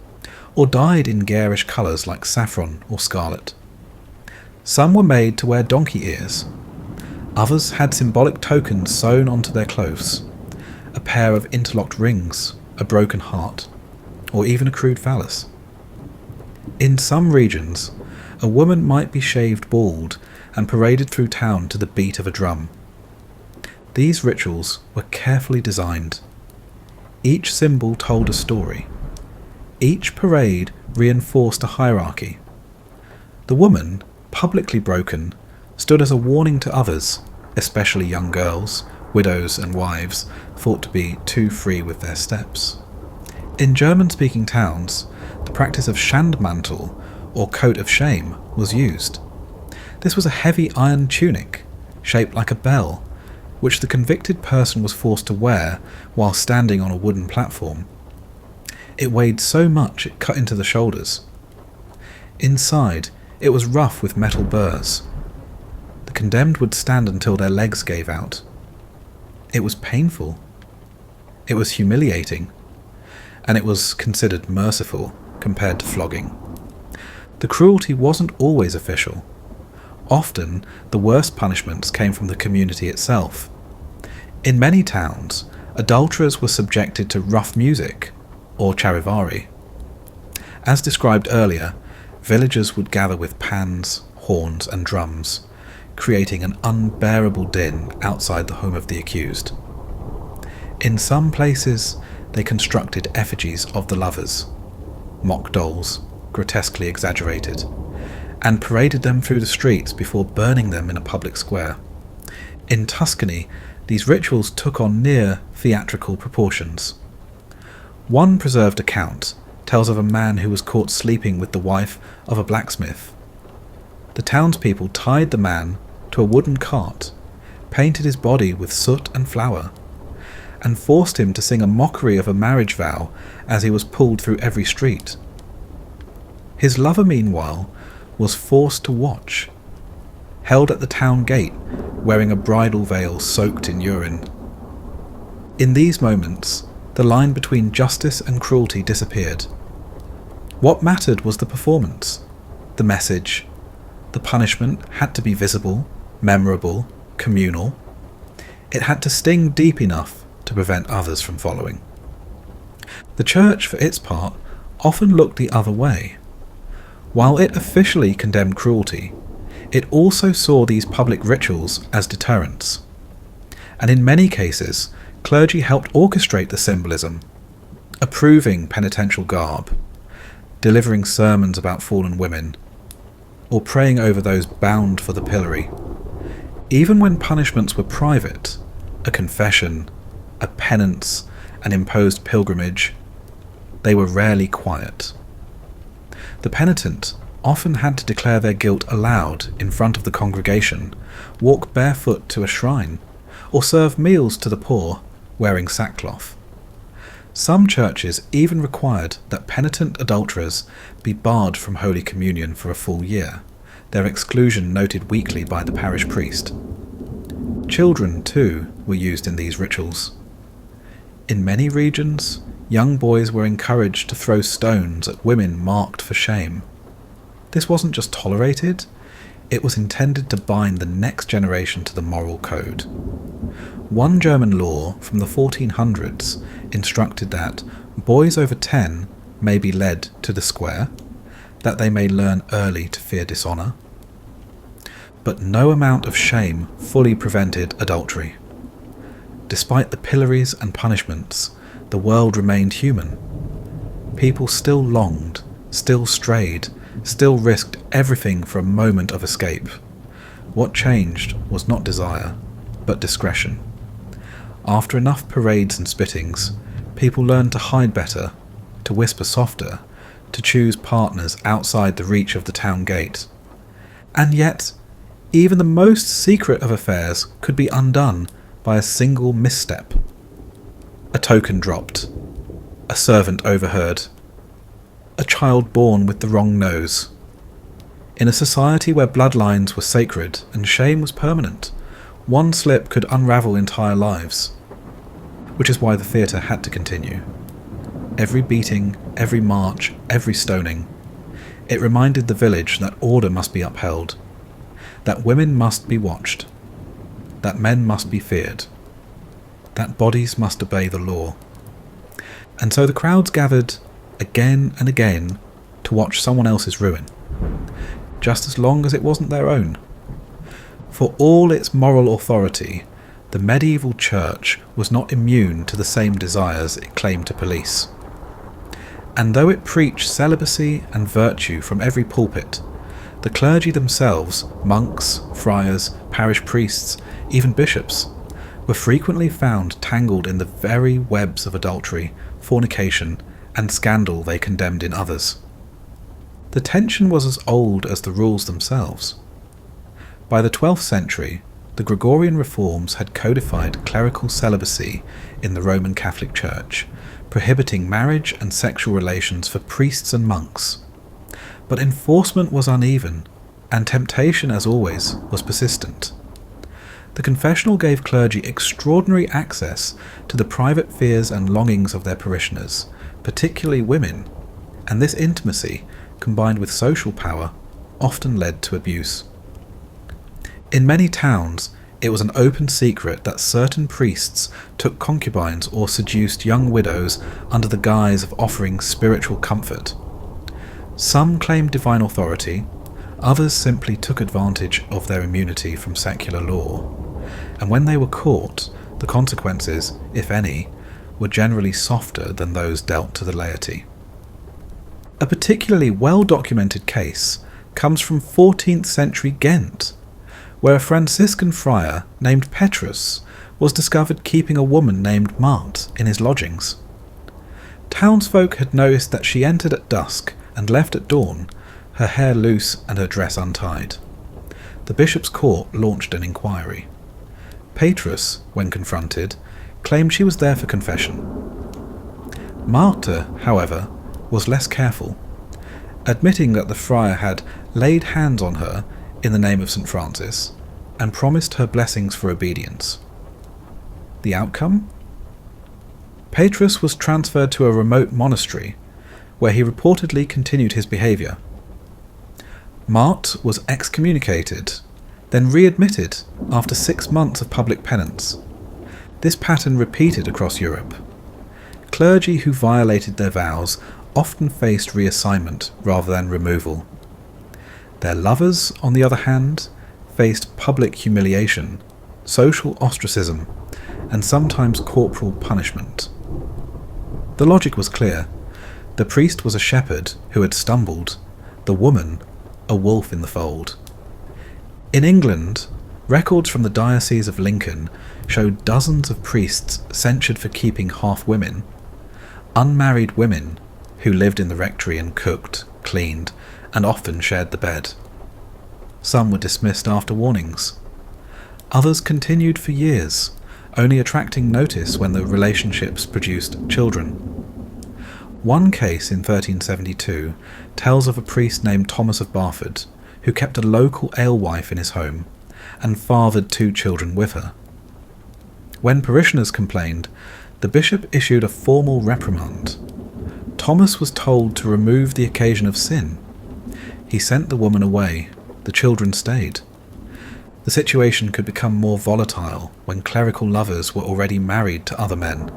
or dyed in garish colours like saffron or scarlet. Some were made to wear donkey ears. Others had symbolic tokens sewn onto their clothes, a pair of interlocked rings, a broken heart, or even a crude phallus. In some regions, a woman might be shaved bald and paraded through town to the beat of a drum. These rituals were carefully designed. Each symbol told a story. Each parade reinforced a hierarchy. The woman, publicly broken, stood as a warning to others, especially young girls, widows and wives, thought to be too free with their steps. In German-speaking towns, the practice of Schandmantel, or coat of shame, was used. This was a heavy iron tunic, shaped like a bell, which the convicted person was forced to wear while standing on a wooden platform. It weighed so much it cut into the shoulders. Inside, it was rough with metal burrs. The condemned would stand until their legs gave out. It was painful. It was humiliating. And it was considered merciful compared to flogging. The cruelty wasn't always official. Often, the worst punishments came from the community itself. In many towns, adulterers were subjected to rough music, or charivari. As described earlier, villagers would gather with pans, horns, and drums, creating an unbearable din outside the home of the accused. In some places, they constructed effigies of the lovers, mock dolls, grotesquely exaggerated, and paraded them through the streets before burning them in a public square. In Tuscany, these rituals took on near theatrical proportions. One preserved account tells of a man who was caught sleeping with the wife of a blacksmith. The townspeople tied the man to a wooden cart, painted his body with soot and flour, and forced him to sing a mockery of a marriage vow as he was pulled through every street. His lover, meanwhile, was forced to watch, held at the town gate, wearing a bridal veil soaked in urine. In these moments, the line between justice and cruelty disappeared. What mattered was the performance, the message. The punishment had to be visible, memorable, communal. It had to sting deep enough to prevent others from following. The church, for its part, often looked the other way. While it officially condemned cruelty, it also saw these public rituals as deterrents. And in many cases, clergy helped orchestrate the symbolism, approving penitential garb, delivering sermons about fallen women, or praying over those bound for the pillory. Even when punishments were private, a confession, a penance, an imposed pilgrimage, they were rarely quiet. The penitent often had to declare their guilt aloud in front of the congregation, walk barefoot to a shrine, or serve meals to the poor, wearing sackcloth. Some churches even required that penitent adulterers be barred from Holy Communion for a full year, their exclusion noted weekly by the parish priest. Children, too, were used in these rituals. In many regions, young boys were encouraged to throw stones at women marked for shame. This wasn't just tolerated, it was intended to bind the next generation to the moral code. One German law from the 1400s instructed that boys over 10 may be led to the square, that they may learn early to fear dishonour. But no amount of shame fully prevented adultery. Despite the pillories and punishments, the world remained human. People still longed, still strayed, still risked everything for a moment of escape. What changed was not desire, but discretion. After enough parades and spittings, people learned to hide better, to whisper softer, to choose partners outside the reach of the town gate. And yet, even the most secret of affairs could be undone by a single misstep. A token dropped, a servant overheard, a child born with the wrong nose. In a society where bloodlines were sacred and shame was permanent, one slip could unravel entire lives. Which is why the theatre had to continue. Every beating, every march, every stoning. It reminded the village that order must be upheld, that women must be watched, that men must be feared, that bodies must obey the law. And so the crowds gathered again and again to watch someone else's ruin, just as long as it wasn't their own. For all its moral authority, the medieval church was not immune to the same desires it claimed to police. And though it preached celibacy and virtue from every pulpit, the clergy themselves, monks, friars, parish priests, even bishops, were frequently found tangled in the very webs of adultery, fornication, and scandal they condemned in others. The tension was as old as the rules themselves. By the 12th century, the Gregorian reforms had codified clerical celibacy in the Roman Catholic Church, prohibiting marriage and sexual relations for priests and monks. But enforcement was uneven, and temptation, as always, was persistent. The confessional gave clergy extraordinary access to the private fears and longings of their parishioners, particularly women, and this intimacy, combined with social power, often led to abuse. In many towns, it was an open secret that certain priests took concubines or seduced young widows under the guise of offering spiritual comfort. Some claimed divine authority, others simply took advantage of their immunity from secular law, and when they were caught, the consequences, if any, were generally softer than those dealt to the laity. A particularly well-documented case comes from 14th century Ghent, where a Franciscan friar named Petrus was discovered keeping a woman named Marthe in his lodgings. Townsfolk had noticed that she entered at dusk and left at dawn, her hair loose and her dress untied. The bishop's court launched an inquiry. Petrus, when confronted, claimed she was there for confession. Marthe, however, was less careful, admitting that the friar had laid hands on her in the name of St. Francis and promised her blessings for obedience. The outcome? Petrus was transferred to a remote monastery, where he reportedly continued his behaviour. Marthe was excommunicated, then readmitted after 6 months of public penance. This pattern repeated across Europe. Clergy who violated their vows often faced reassignment rather than removal. Their lovers, on the other hand, faced public humiliation, social ostracism, and sometimes corporal punishment. The logic was clear. The priest was a shepherd who had stumbled, the woman a wolf in the fold. In England, records from the Diocese of Lincoln showed dozens of priests censured for keeping half women, unmarried women who lived in the rectory and cooked, cleaned, and often shared the bed. Some were dismissed after warnings. Others continued for years, only attracting notice when the relationships produced children. One case in 1372 tells of a priest named Thomas of Barford, who kept a local alewife in his home and fathered 2 children with her. When parishioners complained, the bishop issued a formal reprimand. Thomas was told to remove the occasion of sin. He sent the woman away. The children stayed. The situation could become more volatile when clerical lovers were already married to other men.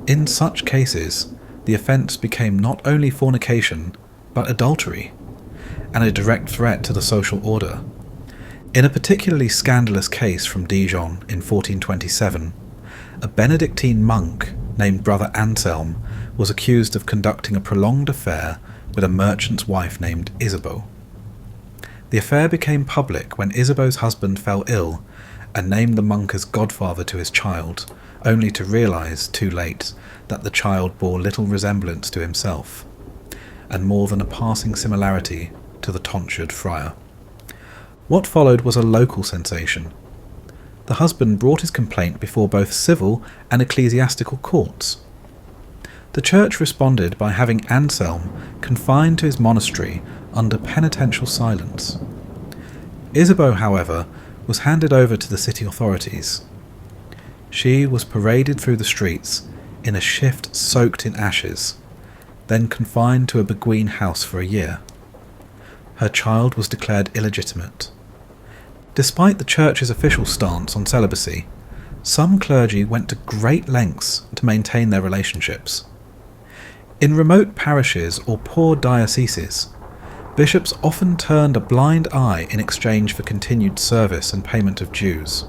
In such cases, the offence became not only fornication, but adultery, and a direct threat to the social order. In a particularly scandalous case from Dijon in 1427, a Benedictine monk named Brother Anselm was accused of conducting a prolonged affair with a merchant's wife named Isabeau. The affair became public when Isabeau's husband fell ill and named the monk as godfather to his child, only to realise, too late, that the child bore little resemblance to himself, and more than a passing similarity to the tonsured friar. What followed was a local sensation. The husband brought his complaint before both civil and ecclesiastical courts. The church responded by having Anselm confined to his monastery under penitential silence. Isabeau, however, was handed over to the city authorities. She was paraded through the streets in a shift soaked in ashes, then confined to a Beguine house for a year. Her child was declared illegitimate. Despite the church's official stance on celibacy, some clergy went to great lengths to maintain their relationships. In remote parishes or poor dioceses, bishops often turned a blind eye in exchange for continued service and payment of dues.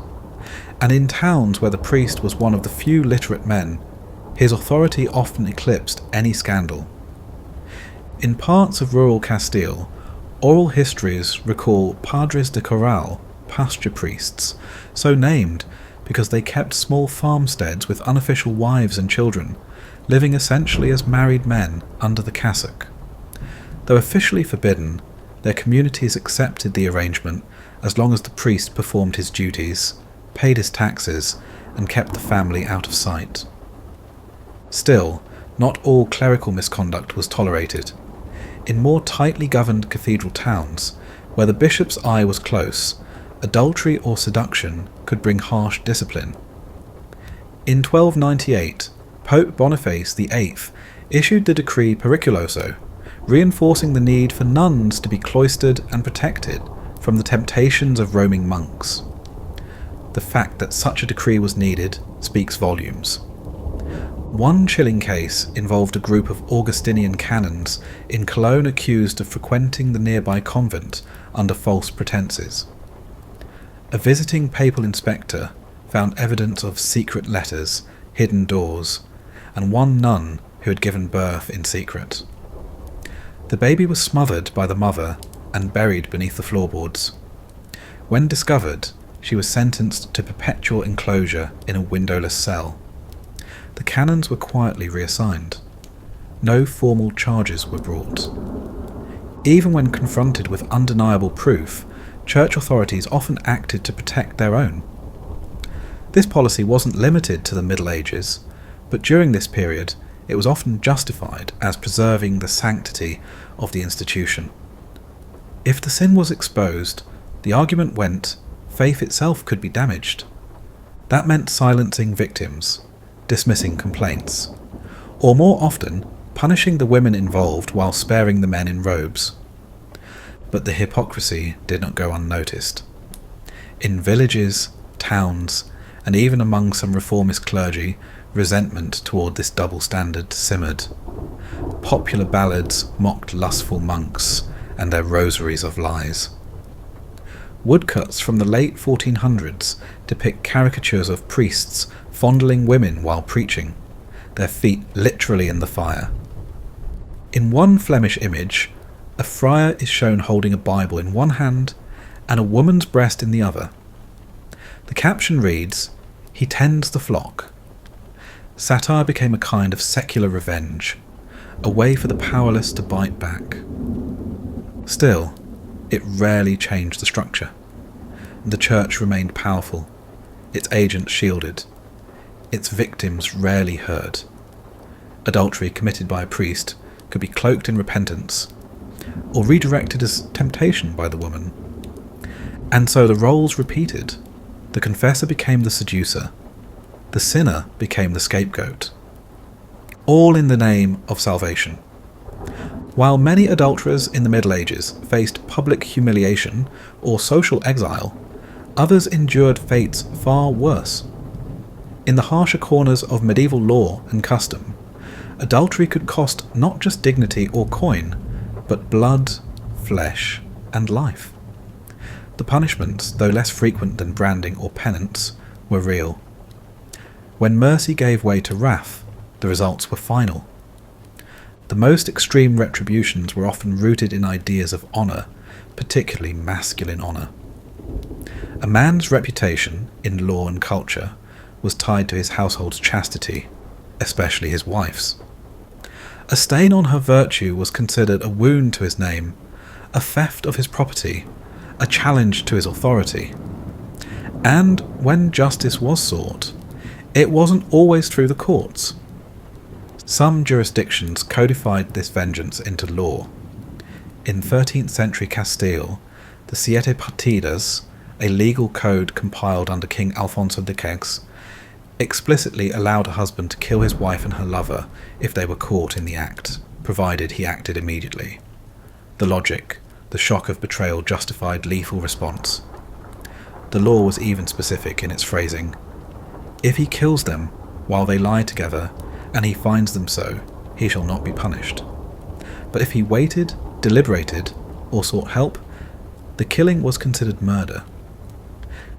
And in towns where the priest was one of the few literate men, his authority often eclipsed any scandal. In parts of rural Castile, oral histories recall padres de corral, pasture priests, so named because they kept small farmsteads with unofficial wives and children, living essentially as married men under the cassock. Though officially forbidden, their communities accepted the arrangement as long as the priest performed his duties, paid his taxes, and kept the family out of sight. Still, not all clerical misconduct was tolerated. In more tightly governed cathedral towns, where the bishop's eye was close, adultery or seduction could bring harsh discipline. In 1298, Pope Boniface VIII issued the decree Periculoso, reinforcing the need for nuns to be cloistered and protected from the temptations of roaming monks. The fact that such a decree was needed speaks volumes. One chilling case involved a group of Augustinian canons in Cologne accused of frequenting the nearby convent under false pretenses. A visiting papal inspector found evidence of secret letters, hidden doors, and one nun who had given birth in secret. The baby was smothered by the mother and buried beneath the floorboards. When discovered, she was sentenced to perpetual enclosure in a windowless cell. The canons were quietly reassigned. No formal charges were brought. Even when confronted with undeniable proof, church authorities often acted to protect their own. This policy wasn't limited to the Middle Ages, but during this period it was often justified as preserving the sanctity of the institution. If the sin was exposed, the argument went, faith itself could be damaged. That meant silencing victims, dismissing complaints, or more often, punishing the women involved while sparing the men in robes. But the hypocrisy did not go unnoticed. In villages, towns, and even among some reformist clergy, resentment toward this double standard simmered. Popular ballads mocked lustful monks and their rosaries of lies. Woodcuts from the late 1400s depict caricatures of priests fondling women while preaching, their feet literally in the fire. In one Flemish image, a friar is shown holding a Bible in one hand and a woman's breast in the other. The caption reads, "He tends the flock." Satire became a kind of secular revenge, a way for the powerless to bite back. Still, it rarely changed the structure. The church remained powerful, its agents shielded, its victims rarely heard. Adultery committed by a priest could be cloaked in repentance, or redirected as temptation by the woman. And so the roles repeated. The confessor became the seducer. The sinner became the scapegoat. All in the name of salvation. While many adulterers in the Middle Ages faced public humiliation or social exile, others endured fates far worse. In the harsher corners of medieval law and custom, adultery could cost not just dignity or coin, but blood, flesh, and life. The punishments, though less frequent than branding or penance, were real. When mercy gave way to wrath, the results were final. The most extreme retributions were often rooted in ideas of honour, particularly masculine honour. A man's reputation, in law and culture, was tied to his household's chastity, especially his wife's. A stain on her virtue was considered a wound to his name, a theft of his property, a challenge to his authority. And when justice was sought, it wasn't always through the courts. Some jurisdictions codified this vengeance into law. In 13th century Castile, the Siete Partidas, a legal code compiled under King Alfonso de Quex, explicitly allowed a husband to kill his wife and her lover if they were caught in the act, provided he acted immediately. The logic, the shock of betrayal justified lethal response. The law was even specific in its phrasing. If he kills them while they lie together, and he finds them so, he shall not be punished. But if he waited, deliberated, or sought help, the killing was considered murder.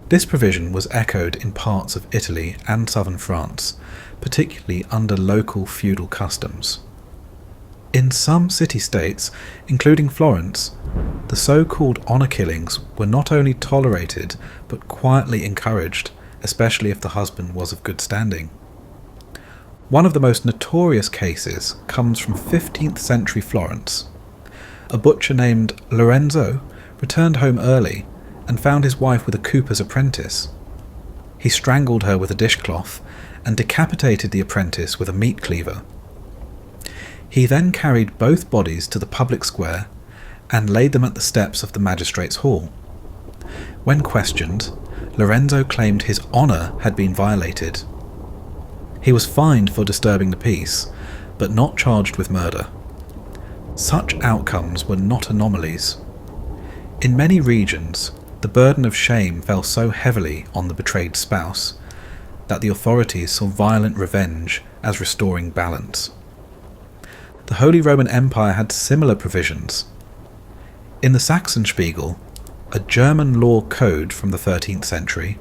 This provision was echoed in parts of Italy and southern France, particularly under local feudal customs. In some city-states, including Florence, the so-called honour killings were not only tolerated but quietly encouraged, especially if the husband was of good standing. One of the most notorious cases comes from 15th century Florence. a butcher named Lorenzo returned home early and found his wife with a cooper's apprentice. He strangled her with a dishcloth and decapitated the apprentice with a meat cleaver. He then carried both bodies to the public square and laid them at the steps of the magistrate's hall. When questioned, Lorenzo claimed his honour had been violated. He was fined for disturbing the peace, but not charged with murder. Such outcomes were not anomalies. In many regions, the burden of shame fell so heavily on the betrayed spouse that the authorities saw violent revenge as restoring balance. The Holy Roman Empire had similar provisions. In the Sachsenspiegel, a German law code from the 13th century,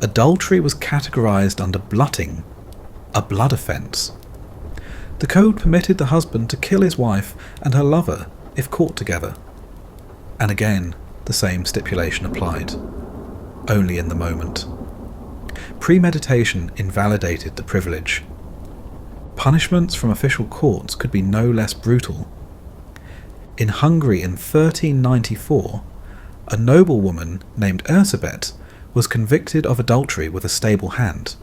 adultery was categorized under blutting, a blood offence. The code permitted the husband to kill his wife and her lover if caught together. And again, the same stipulation applied, only in the moment. Premeditation invalidated the privilege. Punishments from official courts could be no less brutal. In Hungary in 1394, a noblewoman named Erzsébet was convicted of adultery with a stable hand.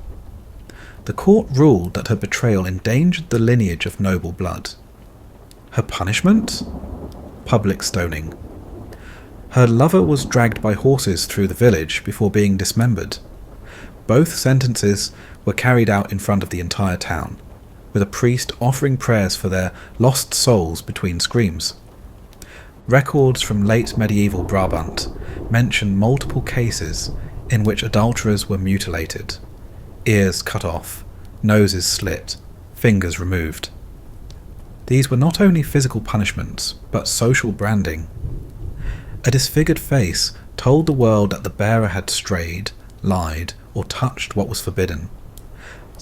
The court ruled that her betrayal endangered the lineage of noble blood. Her punishment? Public stoning. Her lover was dragged by horses through the village before being dismembered. Both sentences were carried out in front of the entire town, with a priest offering prayers for their lost souls between screams. Records from late medieval Brabant mention multiple cases in which adulterers were mutilated, ears cut off, noses slit, fingers removed. These were not only physical punishments, but social branding. A disfigured face told the world that the bearer had strayed, lied, or touched what was forbidden.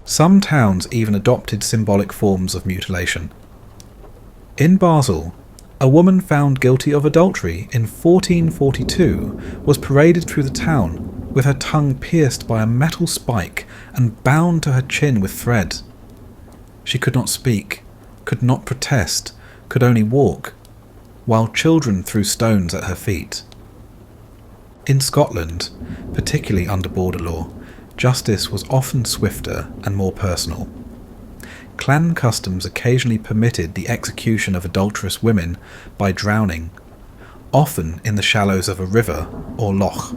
Some towns even adopted symbolic forms of mutilation. In Basel, a woman found guilty of adultery in 1442 was paraded through the town with her tongue pierced by a metal spike and bound to her chin with thread. She could not speak, could not protest, could only walk, while children threw stones at her feet. In Scotland, particularly under border law, justice was often swifter and more personal. Clan customs occasionally permitted the execution of adulterous women by drowning, often in the shallows of a river or loch.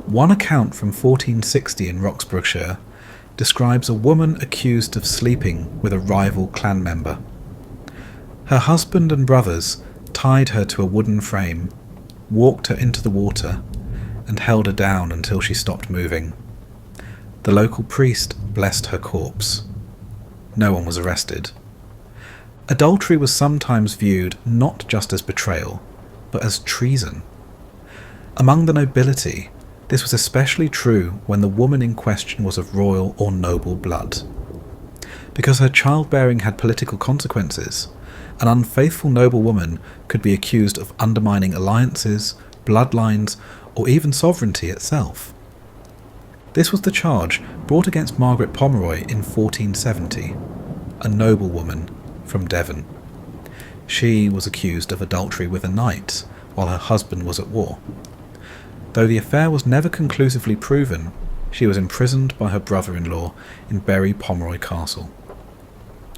One account from 1460 in Roxburghshire describes a woman accused of sleeping with a rival clan member. Her husband and brothers tied her to a wooden frame, walked her into the water, and held her down until she stopped moving. The local priest blessed her corpse. No one was arrested. Adultery was sometimes viewed not just as betrayal, but as treason. Among the nobility, this was especially true when the woman in question was of royal or noble blood. Because her childbearing had political consequences, an unfaithful noblewoman could be accused of undermining alliances, bloodlines, or even sovereignty itself. This was the charge brought against Margaret Pomeroy in 1470, a noblewoman from Devon. She was accused of adultery with a knight while her husband was at war. Though the affair was never conclusively proven, she was imprisoned by her brother-in-law in Berry Pomeroy Castle.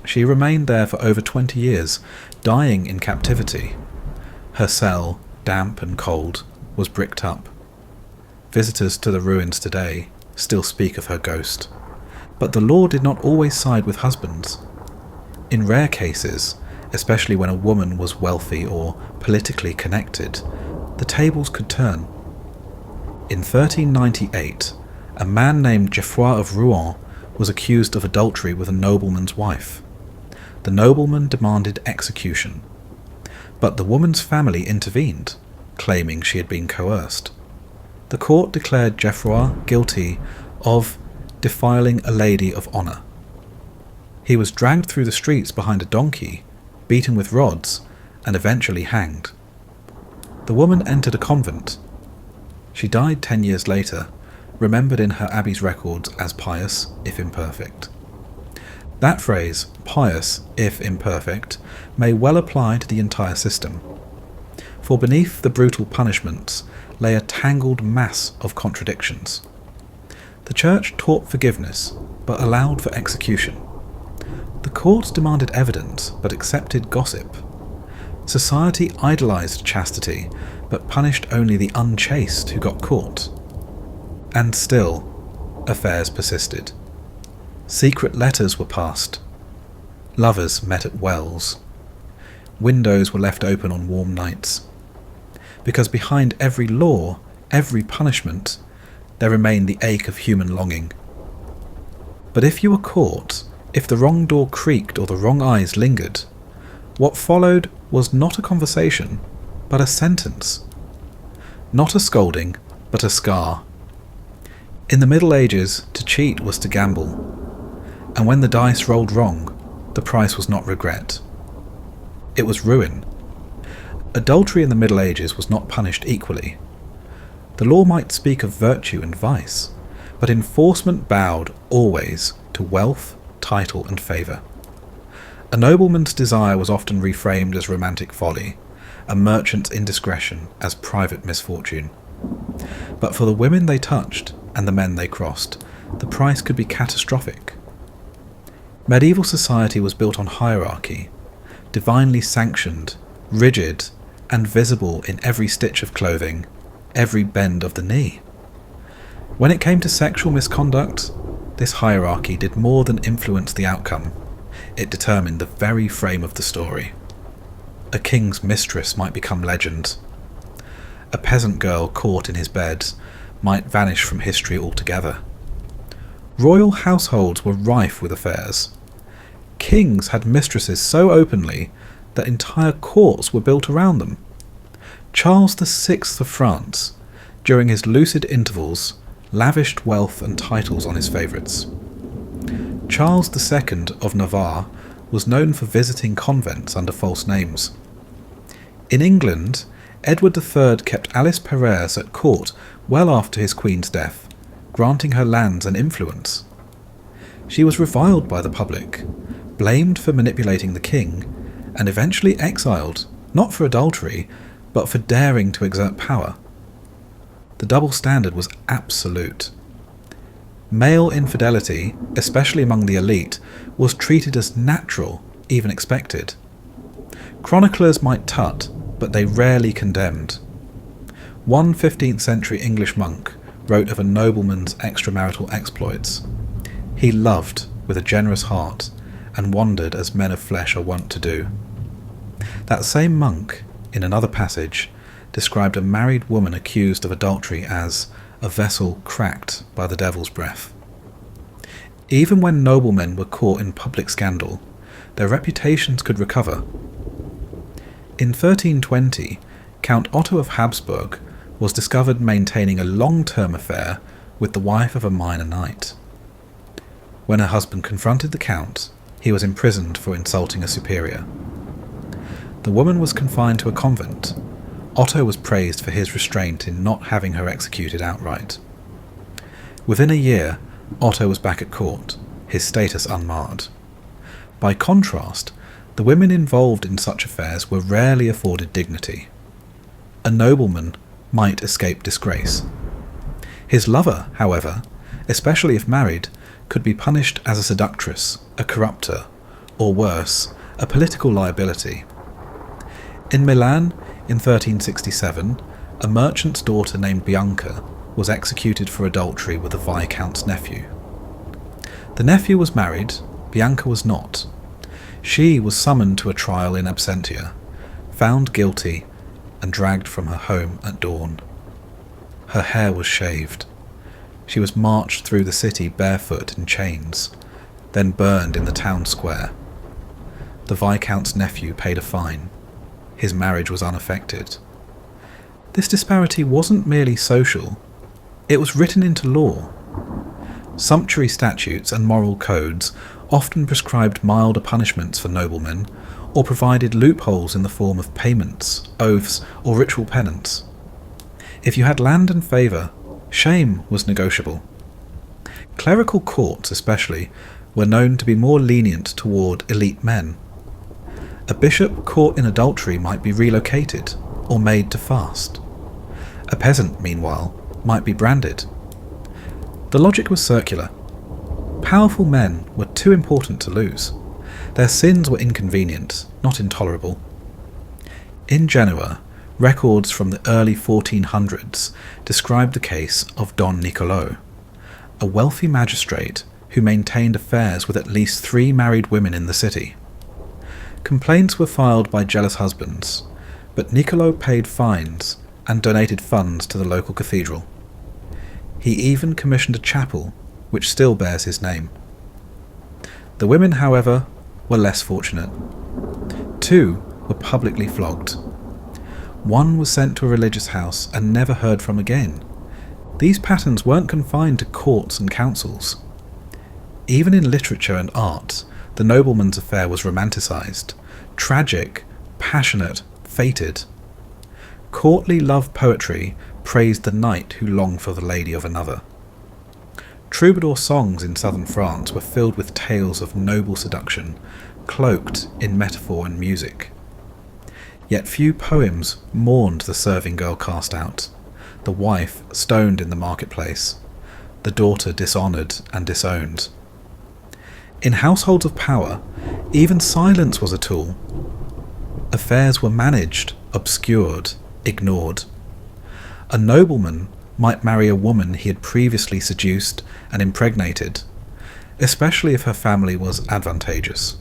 She remained there for over 20 years, dying in captivity. Her cell, damp and cold, was bricked up. Visitors to the ruins today still speak of her ghost. But the law did not always side with husbands. In rare cases, especially when a woman was wealthy or politically connected, the tables could turn. In 1398, a man named Geoffroy of Rouen was accused of adultery with a nobleman's wife. The nobleman demanded execution, but the woman's family intervened, claiming she had been coerced. The court declared Geoffroy guilty of defiling a lady of honour. He was dragged through the streets behind a donkey, beaten with rods, and eventually hanged. The woman entered a convent. She died 10 years later, remembered in her abbey's records as pious, if imperfect. That phrase, pious, if imperfect, may well apply to the entire system. for beneath the brutal punishments lay a tangled mass of contradictions. The church taught forgiveness, but allowed for execution. The courts demanded evidence, but accepted gossip. Society idolised chastity, but punished only the unchaste who got caught. And still, affairs persisted. Secret letters were passed. Lovers met at wells. Windows were left open on warm nights. Because behind every law, every punishment, there remained the ache of human longing. But if you were caught, if the wrong door creaked or the wrong eyes lingered, what followed was not a conversation, but a sentence. Not a scolding, but a scar. In the Middle Ages, to cheat was to gamble, and when the dice rolled wrong, the price was not regret. It was ruin. Adultery in the Middle Ages was not punished equally. The law might speak of virtue and vice, but enforcement bowed always to wealth, title and favour. A nobleman's desire was often reframed as romantic folly, a merchant's indiscretion as private misfortune. But for the women they touched and the men they crossed, the price could be catastrophic. Medieval society was built on hierarchy, divinely sanctioned, rigid, and visible in every stitch of clothing, every bend of the knee. When it came to sexual misconduct, this hierarchy did more than influence the outcome. It determined the very frame of the story. A king's mistress might become legend. A peasant girl caught in his bed might vanish from history altogether. Royal households were rife with affairs. Kings had mistresses so openly that entire courts were built around them. Charles VI of France, during his lucid intervals, lavished wealth and titles on his favourites. Charles II of Navarre was known for visiting convents under false names. In England, Edward III kept Alice Perrers at court well after his queen's death, granting her lands and influence. She was reviled by the public, blamed for manipulating the king, and eventually exiled, not for adultery, but for daring to exert power. The double standard was absolute. Male infidelity, especially among the elite, was treated as natural, even expected. Chroniclers might tut, but they rarely condemned. One 15th century English monk wrote of a nobleman's extramarital exploits. He loved with a generous heart, and wandered as men of flesh are wont to do. That same monk, in another passage, described a married woman accused of adultery as a vessel cracked by the devil's breath. Even when noblemen were caught in public scandal, their reputations could recover. In 1320, Count Otto of Habsburg was discovered maintaining a long-term affair with the wife of a minor knight. When her husband confronted the count, he was imprisoned for insulting a superior. The woman was confined to a convent. Otto was praised for his restraint in not having her executed outright. Within a year, Otto was back at court, his status unmarred. By contrast, the women involved in such affairs were rarely afforded dignity. A nobleman might escape disgrace. His lover, however, especially if married, could be punished as a seductress, a corrupter, or worse, a political liability. In Milan, in 1367, a merchant's daughter named Bianca was executed for adultery with a viscount's nephew. The nephew was married, Bianca was not. She was summoned to a trial in absentia, found guilty, and dragged from her home at dawn. Her hair was shaved. She was marched through the city barefoot in chains, then burned in the town square. The viscount's nephew paid a fine. His marriage was unaffected. This disparity wasn't merely social, it was written into law. Sumptuary statutes and moral codes often prescribed milder punishments for noblemen, or provided loopholes in the form of payments, oaths, or ritual penance. If you had land and favour, shame was negotiable. Clerical courts, especially, were known to be more lenient toward elite men. A bishop caught in adultery might be relocated, or made to fast. A peasant, meanwhile, might be branded. The logic was circular. Powerful men were too important to lose. Their sins were inconvenient, not intolerable. In Genoa, records from the early 1400s describe the case of Don Niccolò, a wealthy magistrate who maintained affairs with at least 3 married women in the city. Complaints were filed by jealous husbands, but Niccolò paid fines and donated funds to the local cathedral. He even commissioned a chapel which still bears his name. The women, however, were less fortunate. 2 were publicly flogged. 1 was sent to a religious house and never heard from again. These patterns weren't confined to courts and councils. Even in literature and art, the nobleman's affair was romanticised, tragic, passionate, fated. Courtly love poetry praised the knight who longed for the lady of another. Troubadour songs in southern France were filled with tales of noble seduction, cloaked in metaphor and music. Yet few poems mourned the serving girl cast out, the wife stoned in the marketplace, the daughter dishonoured and disowned. In households of power, even silence was a tool. Affairs were managed, obscured, ignored. A nobleman might marry a woman he had previously seduced and impregnated, especially if her family was advantageous.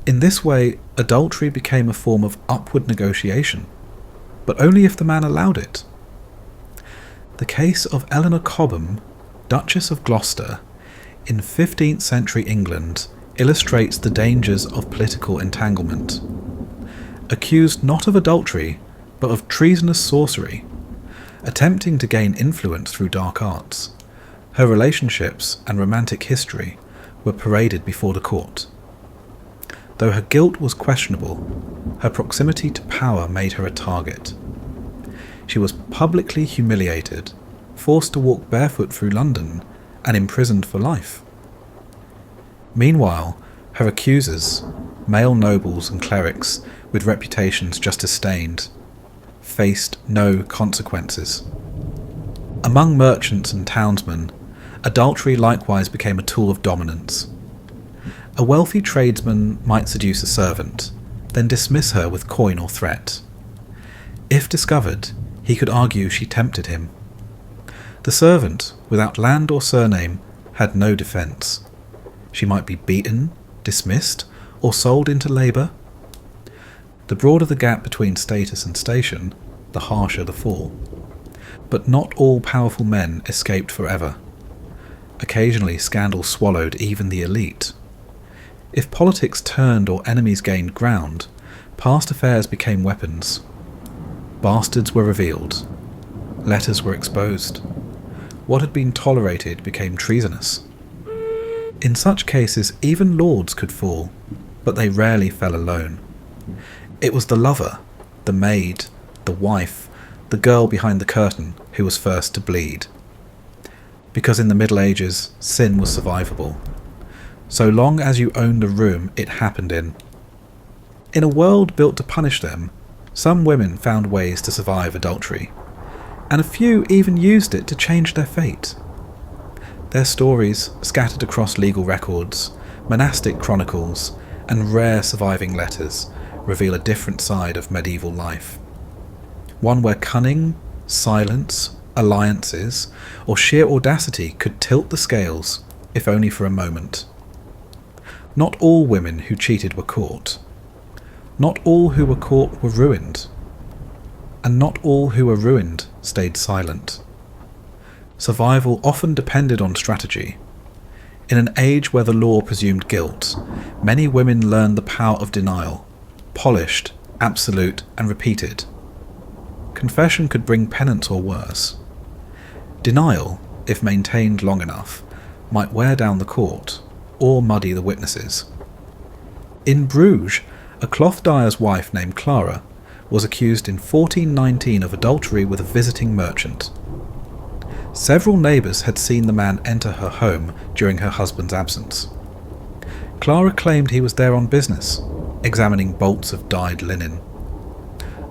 In this way, adultery became a form of upward negotiation, but only if the man allowed it. The case of Eleanor Cobham, Duchess of Gloucester, in 15th century England illustrates the dangers of political entanglement. Accused not of adultery, but of treasonous sorcery, attempting to gain influence through dark arts, her relationships and romantic history were paraded before the court. Though her guilt was questionable, her proximity to power made her a target. She was publicly humiliated, forced to walk barefoot through London, and imprisoned for life. Meanwhile, her accusers, male nobles and clerics with reputations just as stained, faced no consequences. Among merchants and townsmen, adultery likewise became a tool of dominance. A wealthy tradesman might seduce a servant, then dismiss her with coin or threat. If discovered, he could argue she tempted him. The servant, without land or surname, had no defence. She might be beaten, dismissed, or sold into labour. The broader the gap between status and station, the harsher the fall. But not all powerful men escaped forever. Occasionally scandal swallowed even the elite. If politics turned or enemies gained ground, past affairs became weapons. Bastards were revealed. Letters were exposed. What had been tolerated became treasonous. In such cases, even lords could fall, but they rarely fell alone. It was the lover, the maid, the wife, the girl behind the curtain who was first to bleed. Because in the Middle Ages, sin was survivable. So long as you owned a room it happened in. In a world built to punish them, some women found ways to survive adultery, and a few even used it to change their fate. Their stories, scattered across legal records, monastic chronicles, and rare surviving letters, reveal a different side of medieval life. One where cunning, silence, alliances, or sheer audacity could tilt the scales, if only for a moment. Not all women who cheated were caught. Not all who were caught were ruined. And not all who were ruined stayed silent. Survival often depended on strategy. In an age where the law presumed guilt, many women learned the power of denial, polished, absolute, and repeated. Confession could bring penance or worse. Denial, if maintained long enough, might wear down the court or muddy the witnesses. In Bruges, a cloth dyer's wife named Clara was accused in 1419 of adultery with a visiting merchant. Several neighbours had seen the man enter her home during her husband's absence. Clara claimed he was there on business, examining bolts of dyed linen.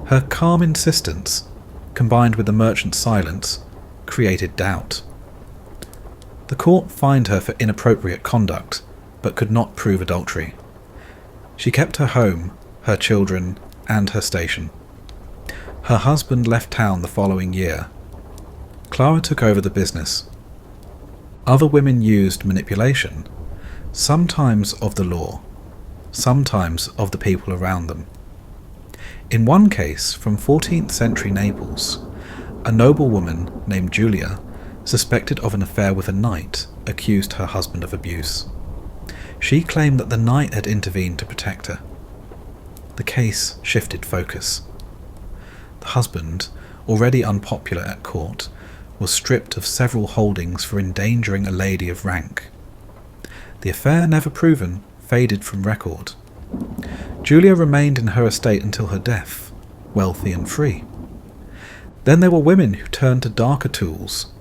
Her calm insistence, combined with the merchant's silence, created doubt. The court fined her for inappropriate conduct, but could not prove adultery. She kept her home, her children, and her station. Her husband left town the following year. Clara took over the business. Other women used manipulation, sometimes of the law, sometimes of the people around them. In one case from 14th century Naples, a noblewoman named Julia, suspected of an affair with a knight, accused her husband of abuse. She claimed that the knight had intervened to protect her. The case shifted focus. The husband, already unpopular at court, was stripped of several holdings for endangering a lady of rank. The affair, never proven, faded from record. Julia remained in her estate until her death, wealthy and free. Then there were women who turned to darker tools: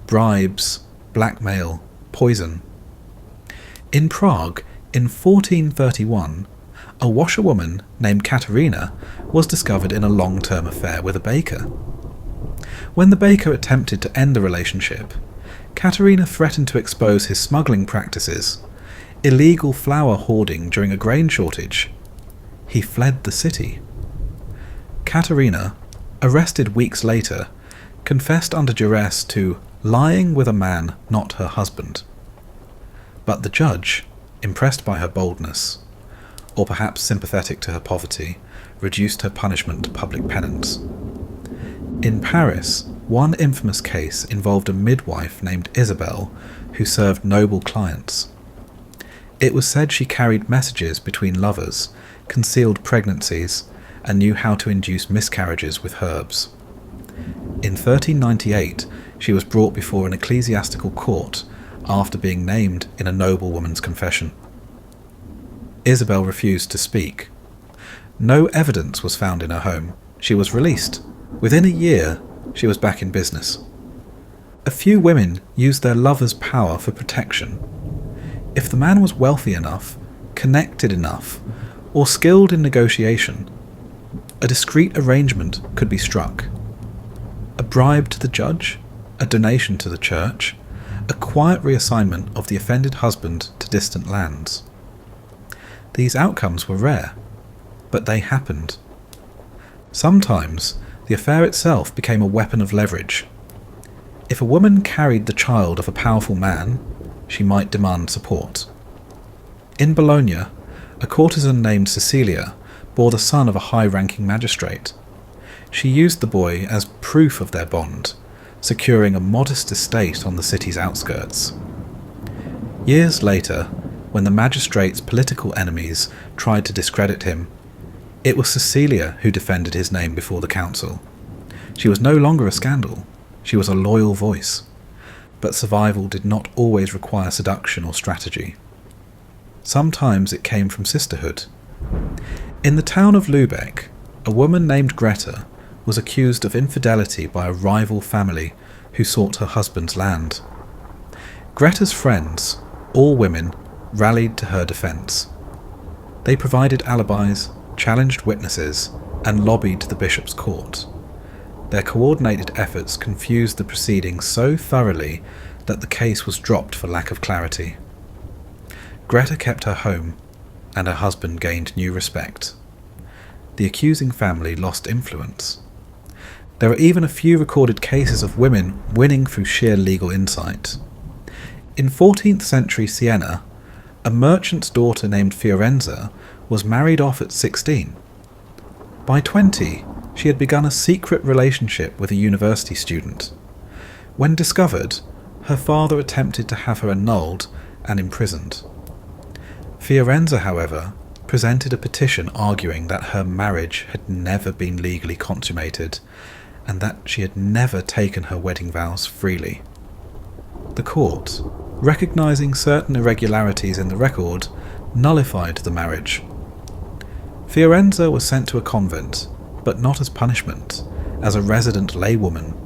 bribes, blackmail, poison. In Prague, in 1431, a washerwoman named Katerina was discovered in a long-term affair with a baker. When the baker attempted to end the relationship, Katerina threatened to expose his smuggling practices, illegal flour hoarding during a grain shortage. He fled the city. Katerina, arrested weeks later, confessed under duress to lying with a man not her husband. But the judge, impressed by her boldness, or perhaps sympathetic to her poverty, reduced her punishment to public penance. In Paris, one infamous case involved a midwife named Isabel who served noble clients. It was said she carried messages between lovers, concealed pregnancies, and knew how to induce miscarriages with herbs. In 1398, she was brought before an ecclesiastical court after being named in a noblewoman's confession. Isabel refused to speak. No evidence was found in her home. She was released. Within a year, she was back in business. A few women used their lover's power for protection. If the man was wealthy enough, connected enough, or skilled in negotiation, a discreet arrangement could be struck. A bribe to the judge, a donation to the church, a quiet reassignment of the offended husband to distant lands. These outcomes were rare, but they happened. Sometimes, the affair itself became a weapon of leverage. If a woman carried the child of a powerful man, she might demand support. In Bologna, a courtesan named Cecilia bore the son of a high-ranking magistrate. She used the boy as proof of their bond, securing a modest estate on the city's outskirts. Years later, when the magistrate's political enemies tried to discredit him, it was Cecilia who defended his name before the council. She was no longer a scandal. She was a loyal voice. But survival did not always require seduction or strategy. Sometimes it came from sisterhood. In the town of Lübeck, a woman named Greta was accused of infidelity by a rival family who sought her husband's land. Greta's friends, all women, rallied to her defence. They provided alibis, challenged witnesses, and lobbied the bishop's court. Their coordinated efforts confused the proceedings so thoroughly that the case was dropped for lack of clarity. Greta kept her home, and her husband gained new respect. The accusing family lost influence. There are even a few recorded cases of women winning through sheer legal insight. In 14th century Siena, a merchant's daughter named Fiorenza was married off at 16. By 20, she had begun a secret relationship with a university student. When discovered, her father attempted to have her annulled and imprisoned. Fiorenza, however, presented a petition arguing that her marriage had never been legally consummated and that she had never taken her wedding vows freely. The court, recognizing certain irregularities in the record, nullified the marriage. Fiorenza was sent to a convent, but not as punishment, as a resident laywoman.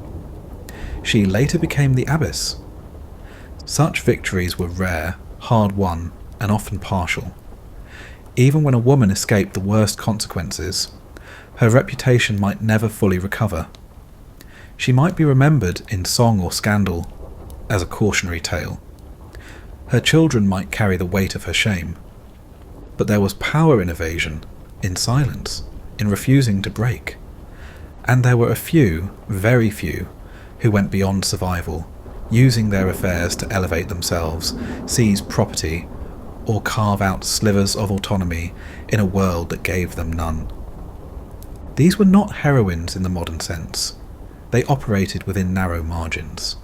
She later became the abbess. Such victories were rare, hard-won, and often partial. Even when a woman escaped the worst consequences, her reputation might never fully recover. She might be remembered in song or scandal as a cautionary tale. Her children might carry the weight of her shame. But there was power in evasion, in silence, in refusing to break. And there were a few, very few, who went beyond survival, using their affairs to elevate themselves, seize property, or carve out slivers of autonomy in a world that gave them none. These were not heroines in the modern sense. They operated within narrow margins.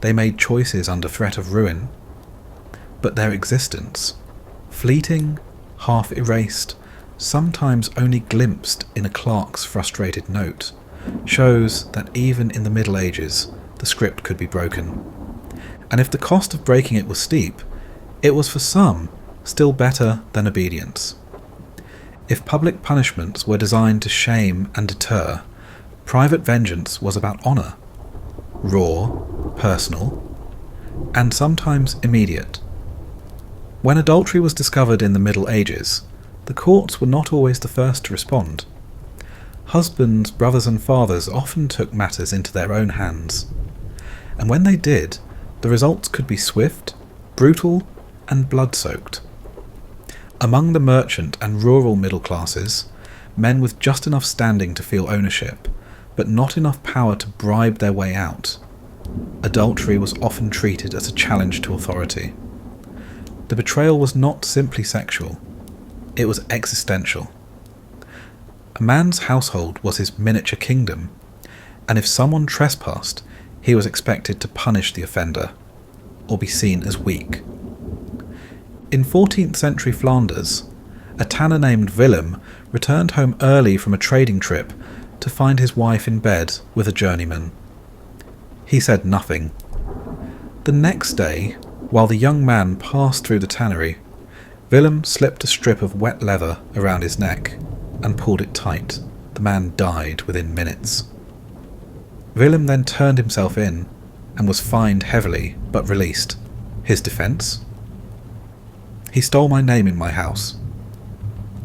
They made choices under threat of ruin. But their existence, fleeting, half erased, sometimes only glimpsed in a clerk's frustrated note, shows that even in the Middle Ages the script could be broken. And if the cost of breaking it was steep, it was for some still better than obedience. If public punishments were designed to shame and deter, private vengeance was about honour, raw, personal, and sometimes immediate. When adultery was discovered in the Middle Ages, the courts were not always the first to respond. Husbands, brothers and fathers often took matters into their own hands. And when they did, the results could be swift, brutal, and blood-soaked. Among the merchant and rural middle classes, men with just enough standing to feel ownership, but not enough power to bribe their way out, adultery was often treated as a challenge to authority. The betrayal was not simply sexual, it was existential. A man's household was his miniature kingdom, and if someone trespassed, he was expected to punish the offender, or be seen as weak. In 14th century Flanders, a tanner named Willem returned home early from a trading trip to find his wife in bed with a journeyman. He said nothing. The next day, while the young man passed through the tannery, Willem slipped a strip of wet leather around his neck and pulled it tight. The man died within minutes. Willem then turned himself in and was fined heavily but released. His defence? He stole my name in my house.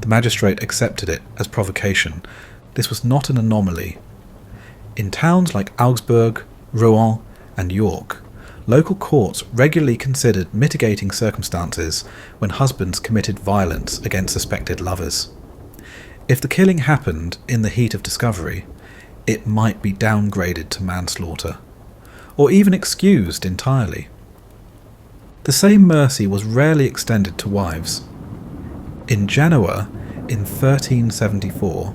The magistrate accepted it as provocation. This was not an anomaly. In towns like Augsburg, Rouen, and York, local courts regularly considered mitigating circumstances when husbands committed violence against suspected lovers. If the killing happened in the heat of discovery, it might be downgraded to manslaughter, or even excused entirely. The same mercy was rarely extended to wives. In Genoa, in 1374,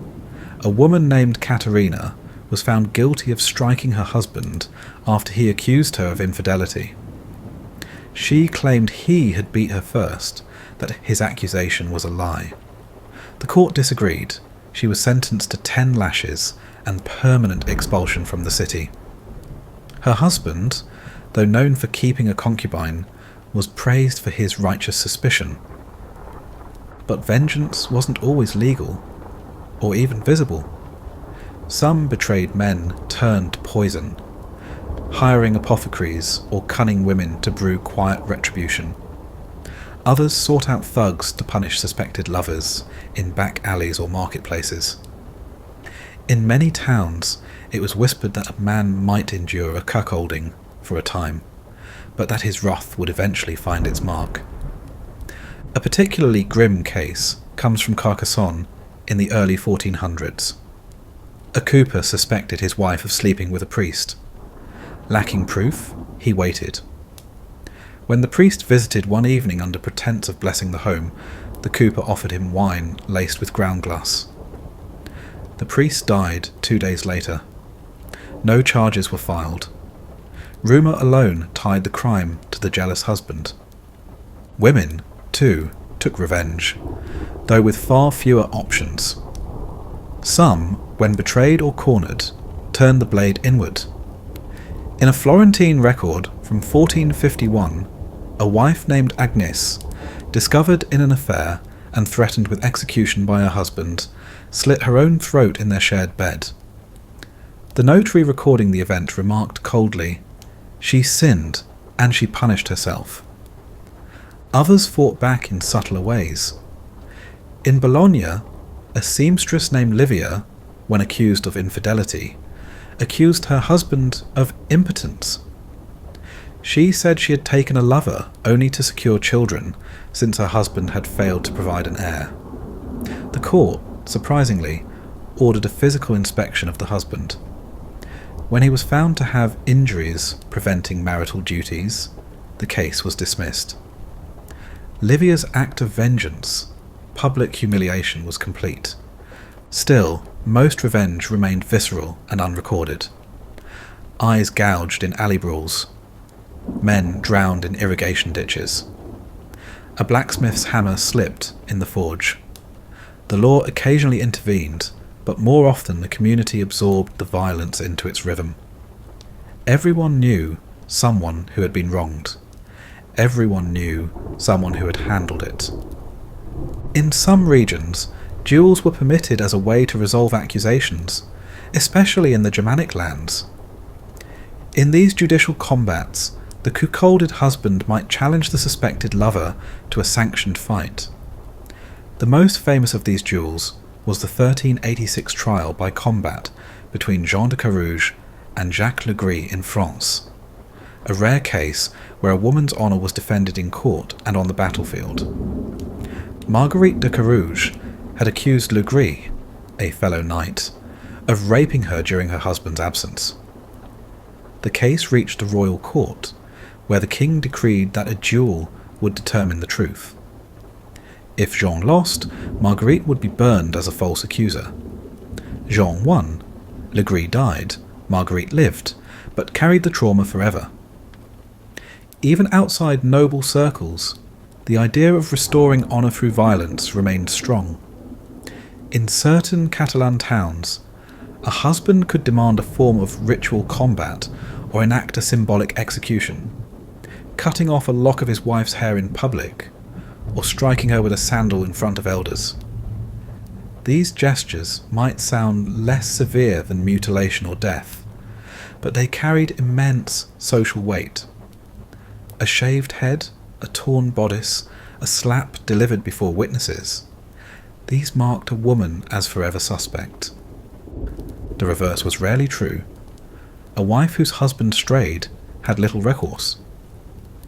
a woman named Caterina was found guilty of striking her husband after he accused her of infidelity. She claimed he had beat her first, that his accusation was a lie. The court disagreed. She was sentenced to 10 lashes and permanent expulsion from the city. Her husband, though known for keeping a concubine, was praised for his righteous suspicion. But vengeance wasn't always legal, or even visible. Some betrayed men turned poison, hiring apothecaries or cunning women to brew quiet retribution. Others sought out thugs to punish suspected lovers in back alleys or marketplaces. In many towns, it was whispered that a man might endure a cuckolding for a time, but that his wrath would eventually find its mark. A particularly grim case comes from Carcassonne in the early 1400s. A cooper suspected his wife of sleeping with a priest. Lacking proof, he waited. When the priest visited one evening under pretense of blessing the home, the cooper offered him wine laced with ground glass. The priest died 2 days later. No charges were filed. Rumour alone tied the crime to the jealous husband. Women, too, took revenge, though with far fewer options. Some, when betrayed or cornered, turned the blade inward. In a Florentine record from 1451, a wife named Agnes, discovered in an affair and threatened with execution by her husband, slit her own throat in their shared bed. The notary recording the event remarked coldly, "She sinned, and she punished herself." Others fought back in subtler ways. In Bologna, a seamstress named Livia when accused of infidelity, accused her husband of impotence. She said she had taken a lover only to secure children, since her husband had failed to provide an heir. The court, surprisingly, ordered a physical inspection of the husband. When he was found to have injuries preventing marital duties, the case was dismissed. Livia's act of vengeance, public humiliation, was complete. Still, most revenge remained visceral and unrecorded. Eyes gouged in alley brawls. Men drowned in irrigation ditches. A blacksmith's hammer slipped in the forge. The law occasionally intervened, but more often the community absorbed the violence into its rhythm. Everyone knew someone who had been wronged. Everyone knew someone who had handled it. In some regions, duels were permitted as a way to resolve accusations, especially in the Germanic lands. In these judicial combats, the cuckolded husband might challenge the suspected lover to a sanctioned fight. The most famous of these duels was the 1386 trial by combat between Jean de Carouge and Jacques Legris in France, a rare case where a woman's honour was defended in court and on the battlefield. Marguerite de Carouge had accused Legris, a fellow knight, of raping her during her husband's absence. The case reached the royal court, where the king decreed that a duel would determine the truth. If Jean lost, Marguerite would be burned as a false accuser. Jean won. Legris died. Marguerite lived, but carried the trauma forever. Even outside noble circles, the idea of restoring honour through violence remained strong. In certain Catalan towns, a husband could demand a form of ritual combat or enact a symbolic execution, cutting off a lock of his wife's hair in public, or striking her with a sandal in front of elders. These gestures might sound less severe than mutilation or death, but they carried immense social weight. A shaved head, a torn bodice, a slap delivered before witnesses, these marked a woman as forever suspect. The reverse was rarely true. A wife whose husband strayed had little recourse.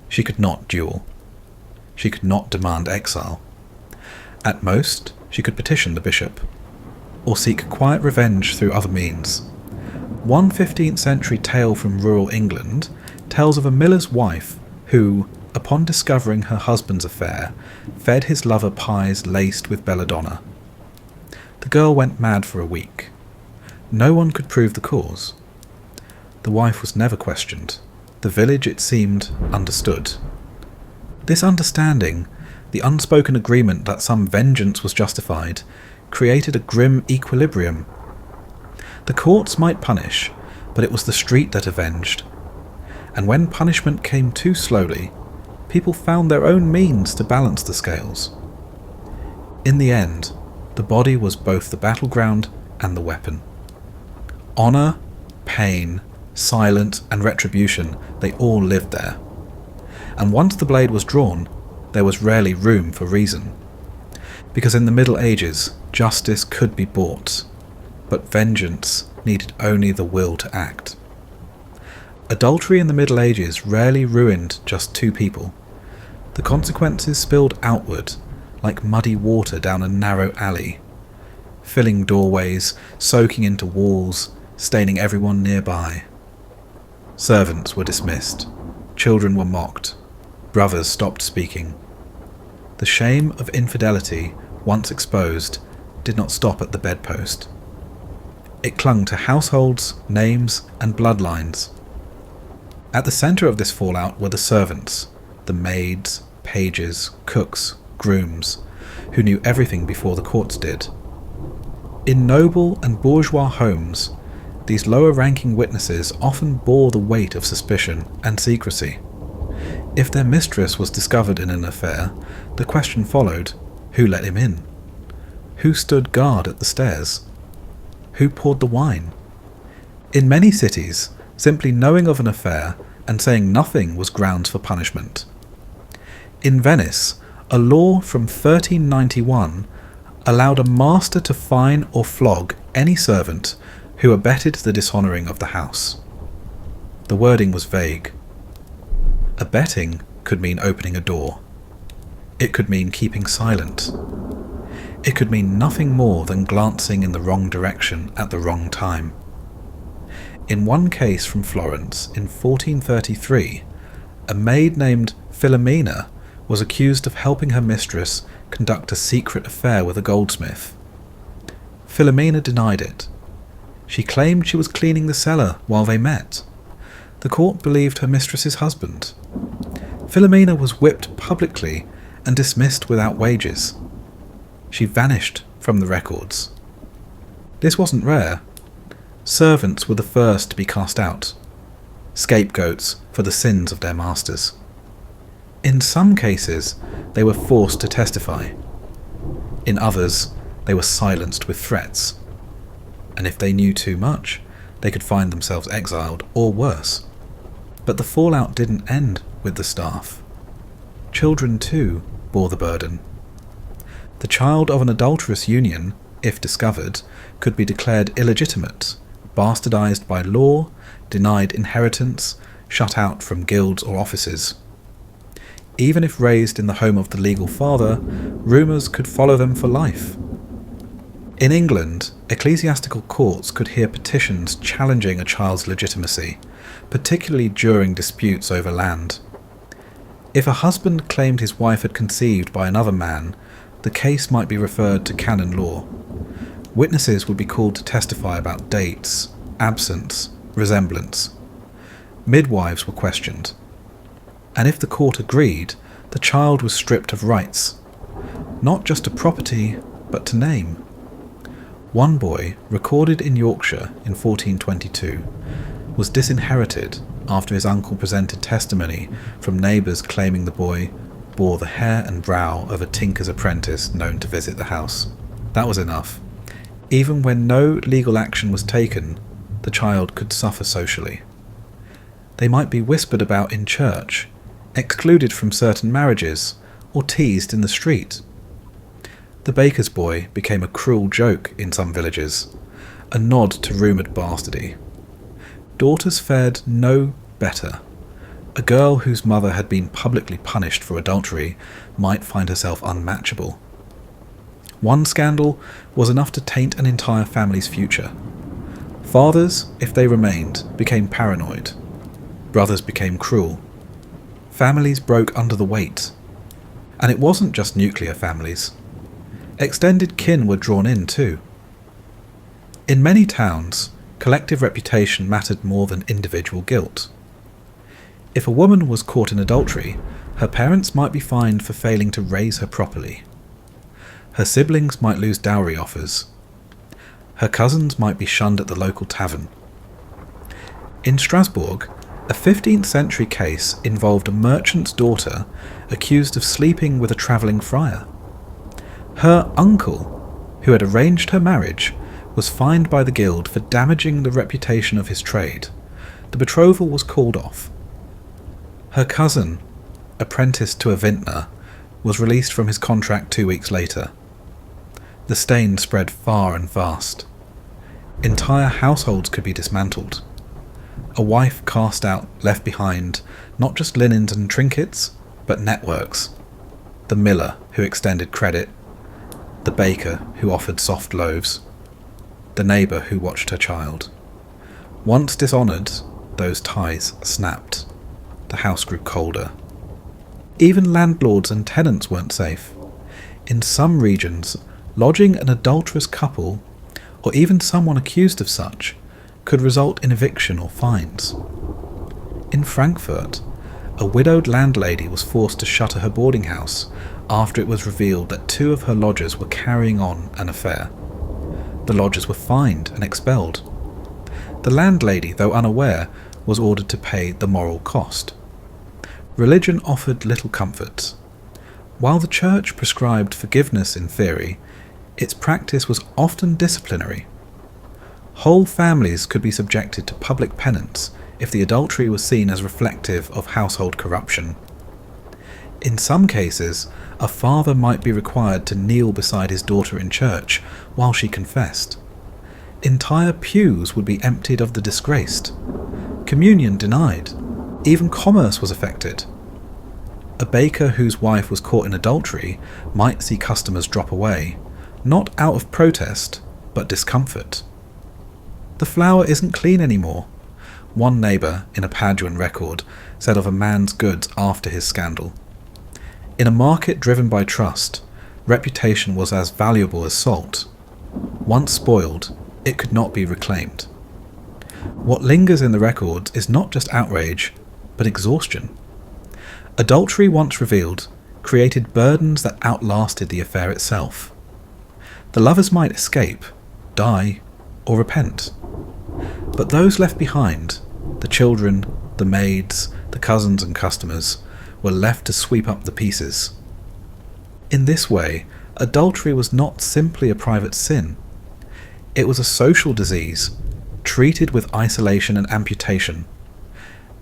She could not duel. She could not demand exile. At most, she could petition the bishop, or seek quiet revenge through other means. One 15th century tale from rural England tells of a miller's wife who, upon discovering her husband's affair, fed his lover pies laced with belladonna. The girl went mad for a week. No one could prove the cause. The wife was never questioned. The village, it seemed, understood. This understanding, the unspoken agreement that some vengeance was justified, created a grim equilibrium. The courts might punish, but it was the street that avenged. And when punishment came too slowly, people found their own means to balance the scales. In the end, the body was both the battleground and the weapon. Honour, pain, silence and retribution, they all lived there. And once the blade was drawn, there was rarely room for reason. Because in the Middle Ages, justice could be bought, but vengeance needed only the will to act. Adultery in the Middle Ages rarely ruined just two people. The consequences spilled outward, like muddy water down a narrow alley, filling doorways, soaking into walls, staining everyone nearby. Servants were dismissed. Children were mocked. Brothers stopped speaking. The shame of infidelity, once exposed, did not stop at the bedpost. It clung to households, names, and bloodlines. At the centre of this fallout were the servants, the maids, pages, cooks, grooms, who knew everything before the courts did. In noble and bourgeois homes, these lower-ranking witnesses often bore the weight of suspicion and secrecy. If their mistress was discovered in an affair, the question followed, who let him in? Who stood guard at the stairs? Who poured the wine? In many cities, simply knowing of an affair and saying nothing was grounds for punishment. In Venice, a law from 1391 allowed a master to fine or flog any servant who abetted the dishonouring of the house. The wording was vague. Abetting could mean opening a door. It could mean keeping silent. It could mean nothing more than glancing in the wrong direction at the wrong time. In one case from Florence in 1433, a maid named Philomena was accused of helping her mistress conduct a secret affair with a goldsmith. Philomena denied it. She claimed she was cleaning the cellar while they met. The court believed her mistress's husband. Philomena was whipped publicly and dismissed without wages. She vanished from the records. This wasn't rare. Servants were the first to be cast out, scapegoats for the sins of their masters. In some cases, they were forced to testify. In others, they were silenced with threats. And if they knew too much, they could find themselves exiled or worse. But the fallout didn't end with the staff. Children too bore the burden. The child of an adulterous union, if discovered, could be declared illegitimate, bastardized by law, denied inheritance, shut out from guilds or offices. Even if raised in the home of the legal father, rumours could follow them for life. In England, ecclesiastical courts could hear petitions challenging a child's legitimacy, particularly during disputes over land. If a husband claimed his wife had conceived by another man, the case might be referred to canon law. Witnesses would be called to testify about dates, absence, resemblance. Midwives were questioned. And if the court agreed, the child was stripped of rights, not just to property, but to name. One boy, recorded in Yorkshire in 1422, was disinherited after his uncle presented testimony from neighbours claiming the boy bore the hair and brow of a tinker's apprentice known to visit the house. That was enough. Even when no legal action was taken, the child could suffer socially. They might be whispered about in church, excluded from certain marriages, or teased in the street. The baker's boy became a cruel joke in some villages, a nod to rumoured bastardy. Daughters fared no better. A girl whose mother had been publicly punished for adultery might find herself unmatchable. One scandal was enough to taint an entire family's future. Fathers, if they remained, became paranoid. Brothers became cruel. Families broke under the weight. And it wasn't just nuclear families. Extended kin were drawn in too. In many towns, collective reputation mattered more than individual guilt. If a woman was caught in adultery, her parents might be fined for failing to raise her properly. Her siblings might lose dowry offers. Her cousins might be shunned at the local tavern. In Strasbourg, a 15th century case involved a merchant's daughter accused of sleeping with a travelling friar. Her uncle, who had arranged her marriage, was fined by the guild for damaging the reputation of his trade. The betrothal was called off. Her cousin, apprenticed to a vintner, was released from his contract 2 weeks later. The stain spread far and fast. Entire households could be dismantled. A wife cast out left behind not just linens and trinkets, but networks. The miller who extended credit, the baker who offered soft loaves, the neighbour who watched her child. Once dishonoured, those ties snapped. The house grew colder. Even landlords and tenants weren't safe. In some regions, lodging an adulterous couple, or even someone accused of such, could result in eviction or fines. In Frankfurt, a widowed landlady was forced to shutter her boarding house after it was revealed that 2 of her lodgers were carrying on an affair. The lodgers were fined and expelled. The landlady, though unaware, was ordered to pay the moral cost. Religion offered little comfort. While the church prescribed forgiveness in theory, its practice was often disciplinary. Whole families could be subjected to public penance if the adultery was seen as reflective of household corruption. In some cases, a father might be required to kneel beside his daughter in church while she confessed. Entire pews would be emptied of the disgraced, communion denied, even commerce was affected. A baker whose wife was caught in adultery might see customers drop away, not out of protest, but discomfort. The flour isn't clean anymore, one neighbour in a Paduan record said of a man's goods after his scandal. In a market driven by trust, reputation was as valuable as salt. Once spoiled, it could not be reclaimed. What lingers in the records is not just outrage, but exhaustion. Adultery, once revealed, created burdens that outlasted the affair itself. The lovers might escape, die, or repent. But those left behind, the children, the maids, the cousins and customers, were left to sweep up the pieces. In this way, adultery was not simply a private sin. It was a social disease, treated with isolation and amputation,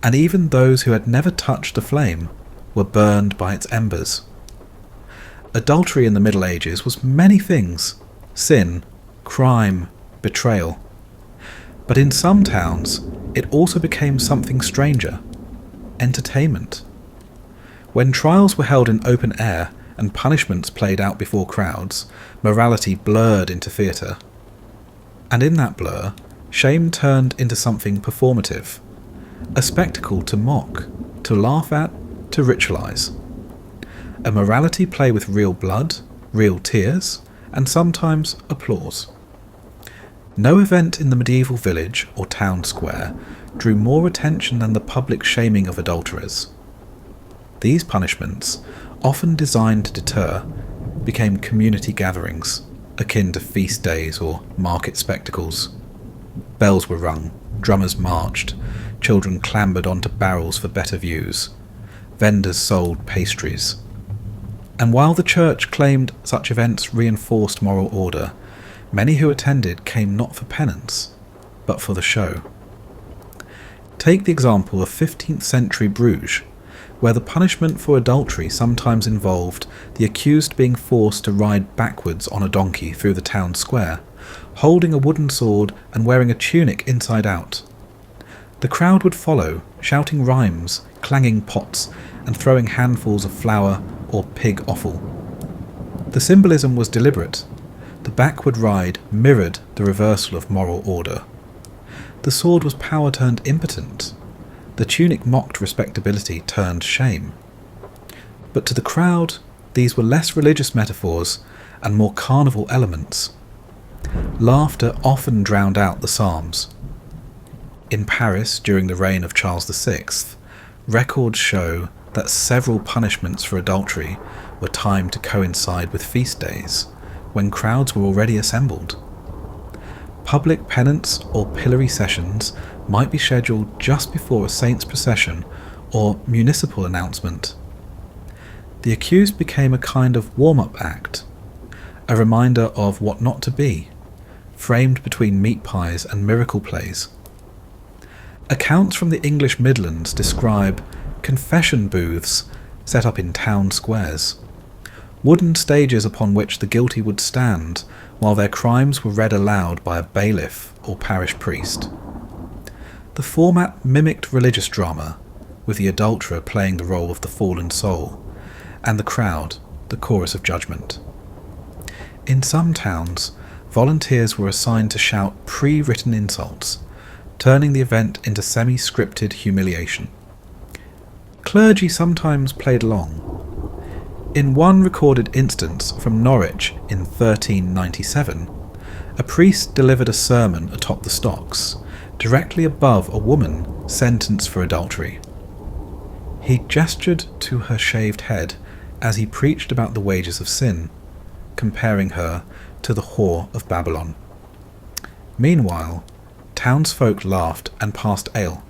and even those who had never touched the flame were burned by its embers. Adultery in the Middle Ages was many things: sin, crime, betrayal. But in some towns, it also became something stranger: entertainment. When trials were held in open air and punishments played out before crowds, morality blurred into theatre. And in that blur, shame turned into something performative, a spectacle to mock, to laugh at, to ritualize. A morality play with real blood, real tears, and sometimes applause. No event in the medieval village or town square drew more attention than the public shaming of adulterers. These punishments, often designed to deter, became community gatherings, akin to feast days or market spectacles. Bells were rung, drummers marched, children clambered onto barrels for better views, vendors sold pastries. And while the church claimed such events reinforced moral order, many who attended came not for penance, but for the show. Take the example of 15th century Bruges, where the punishment for adultery sometimes involved the accused being forced to ride backwards on a donkey through the town square, holding a wooden sword and wearing a tunic inside out. The crowd would follow, shouting rhymes, clanging pots, and throwing handfuls of flour or pig offal. The symbolism was deliberate. The backward ride mirrored the reversal of moral order. The sword was power turned impotent. The tunic mocked respectability turned shame. But to the crowd, these were less religious metaphors and more carnival elements. Laughter often drowned out the psalms. In Paris during the reign of Charles VI, records show that several punishments for adultery were timed to coincide with feast days, when crowds were already assembled. Public penance or pillory sessions might be scheduled just before a saint's procession or municipal announcement. The accused became a kind of warm-up act, a reminder of what not to be, framed between meat pies and miracle plays. Accounts from the English Midlands describe confession booths set up in town squares, wooden stages upon which the guilty would stand while their crimes were read aloud by a bailiff or parish priest. The format mimicked religious drama, with the adulterer playing the role of the fallen soul, and the crowd the chorus of judgment. In some towns, volunteers were assigned to shout pre-written insults, turning the event into semi-scripted humiliation. Clergy sometimes played along. In one recorded instance from Norwich in 1397, a priest delivered a sermon atop the stocks, directly above a woman sentenced for adultery. He gestured to her shaved head as he preached about the wages of sin, comparing her to the whore of Babylon. Meanwhile, townsfolk laughed and passed ale.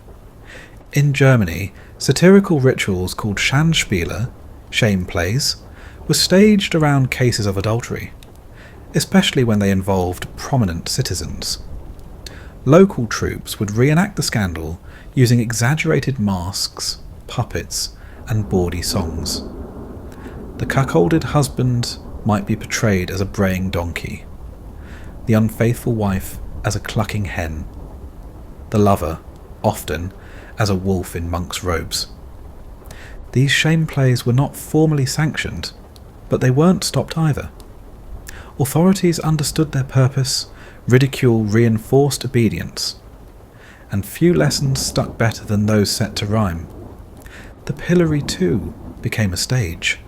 In Germany, satirical rituals called Schandspiele, shame plays, were staged around cases of adultery, especially when they involved prominent citizens. Local troops would reenact the scandal using exaggerated masks, puppets, and bawdy songs. The cuckolded husband might be portrayed as a braying donkey. The unfaithful wife as a clucking hen, the lover, often, as a wolf in monk's robes. These shame plays were not formally sanctioned, but they weren't stopped either. Authorities understood their purpose, ridicule reinforced obedience, and few lessons stuck better than those set to rhyme. The pillory, too, became a stage.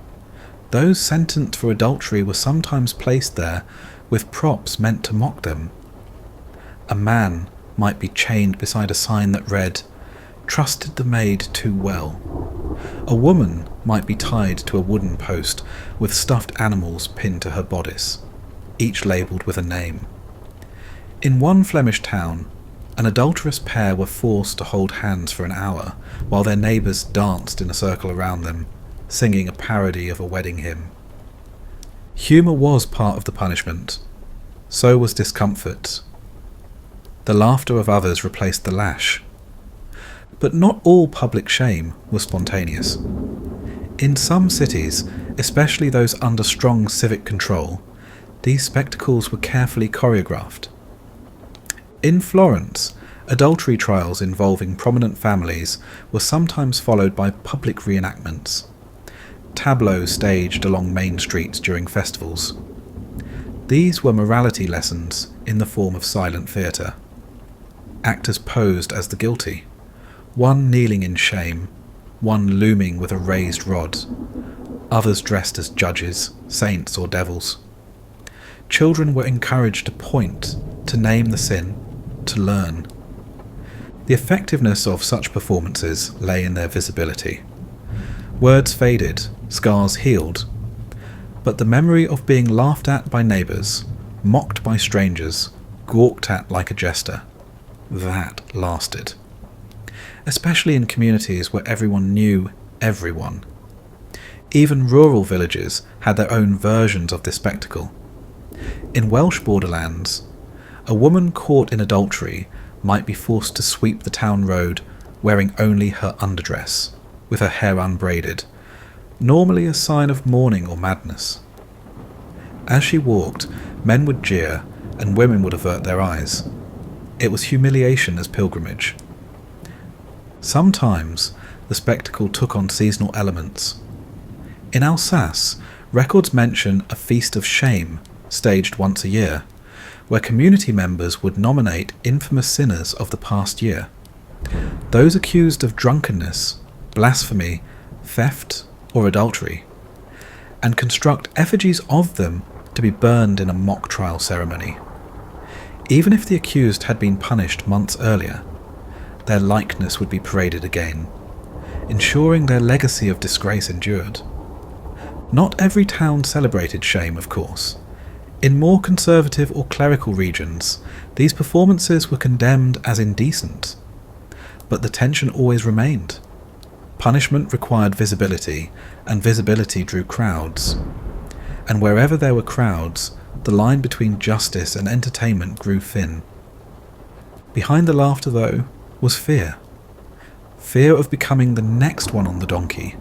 Those sentenced for adultery were sometimes placed there with props meant to mock them. A man might be chained beside a sign that read, "Trusted the maid too well." A woman might be tied to a wooden post with stuffed animals pinned to her bodice, each labelled with a name. In one Flemish town, an adulterous pair were forced to hold hands for an hour while their neighbours danced in a circle around them, singing a parody of a wedding hymn. Humour was part of the punishment. So was discomfort. The laughter of others replaced the lash. But not all public shame was spontaneous. In some cities, especially those under strong civic control, these spectacles were carefully choreographed. In Florence, adultery trials involving prominent families were sometimes followed by public reenactments, tableaux staged along main streets during festivals. These were morality lessons in the form of silent theatre. Actors posed as the guilty, one kneeling in shame, one looming with a raised rod, others dressed as judges, saints or devils. Children were encouraged to point, to name the sin, to learn. The effectiveness of such performances lay in their visibility. Words faded, scars healed, but the memory of being laughed at by neighbours, mocked by strangers, gawked at like a jester, that lasted. Especially in communities where everyone knew everyone. Even rural villages had their own versions of this spectacle. In Welsh borderlands, a woman caught in adultery might be forced to sweep the town road wearing only her underdress, with her hair unbraided, normally a sign of mourning or madness. As she walked, men would jeer and women would avert their eyes. It was humiliation as pilgrimage. Sometimes the spectacle took on seasonal elements. In Alsace, records mention a feast of shame staged once a year, where community members would nominate infamous sinners of the past year, those accused of drunkenness, blasphemy, theft, or adultery, and construct effigies of them to be burned in a mock trial ceremony. Even if the accused had been punished months earlier, their likeness would be paraded again, ensuring their legacy of disgrace endured. Not every town celebrated shame, of course. In more conservative or clerical regions, these performances were condemned as indecent. But the tension always remained. Punishment required visibility, and visibility drew crowds. And wherever there were crowds, the line between justice and entertainment grew thin. Behind the laughter, though, was fear. Fear of becoming the next one on the donkey.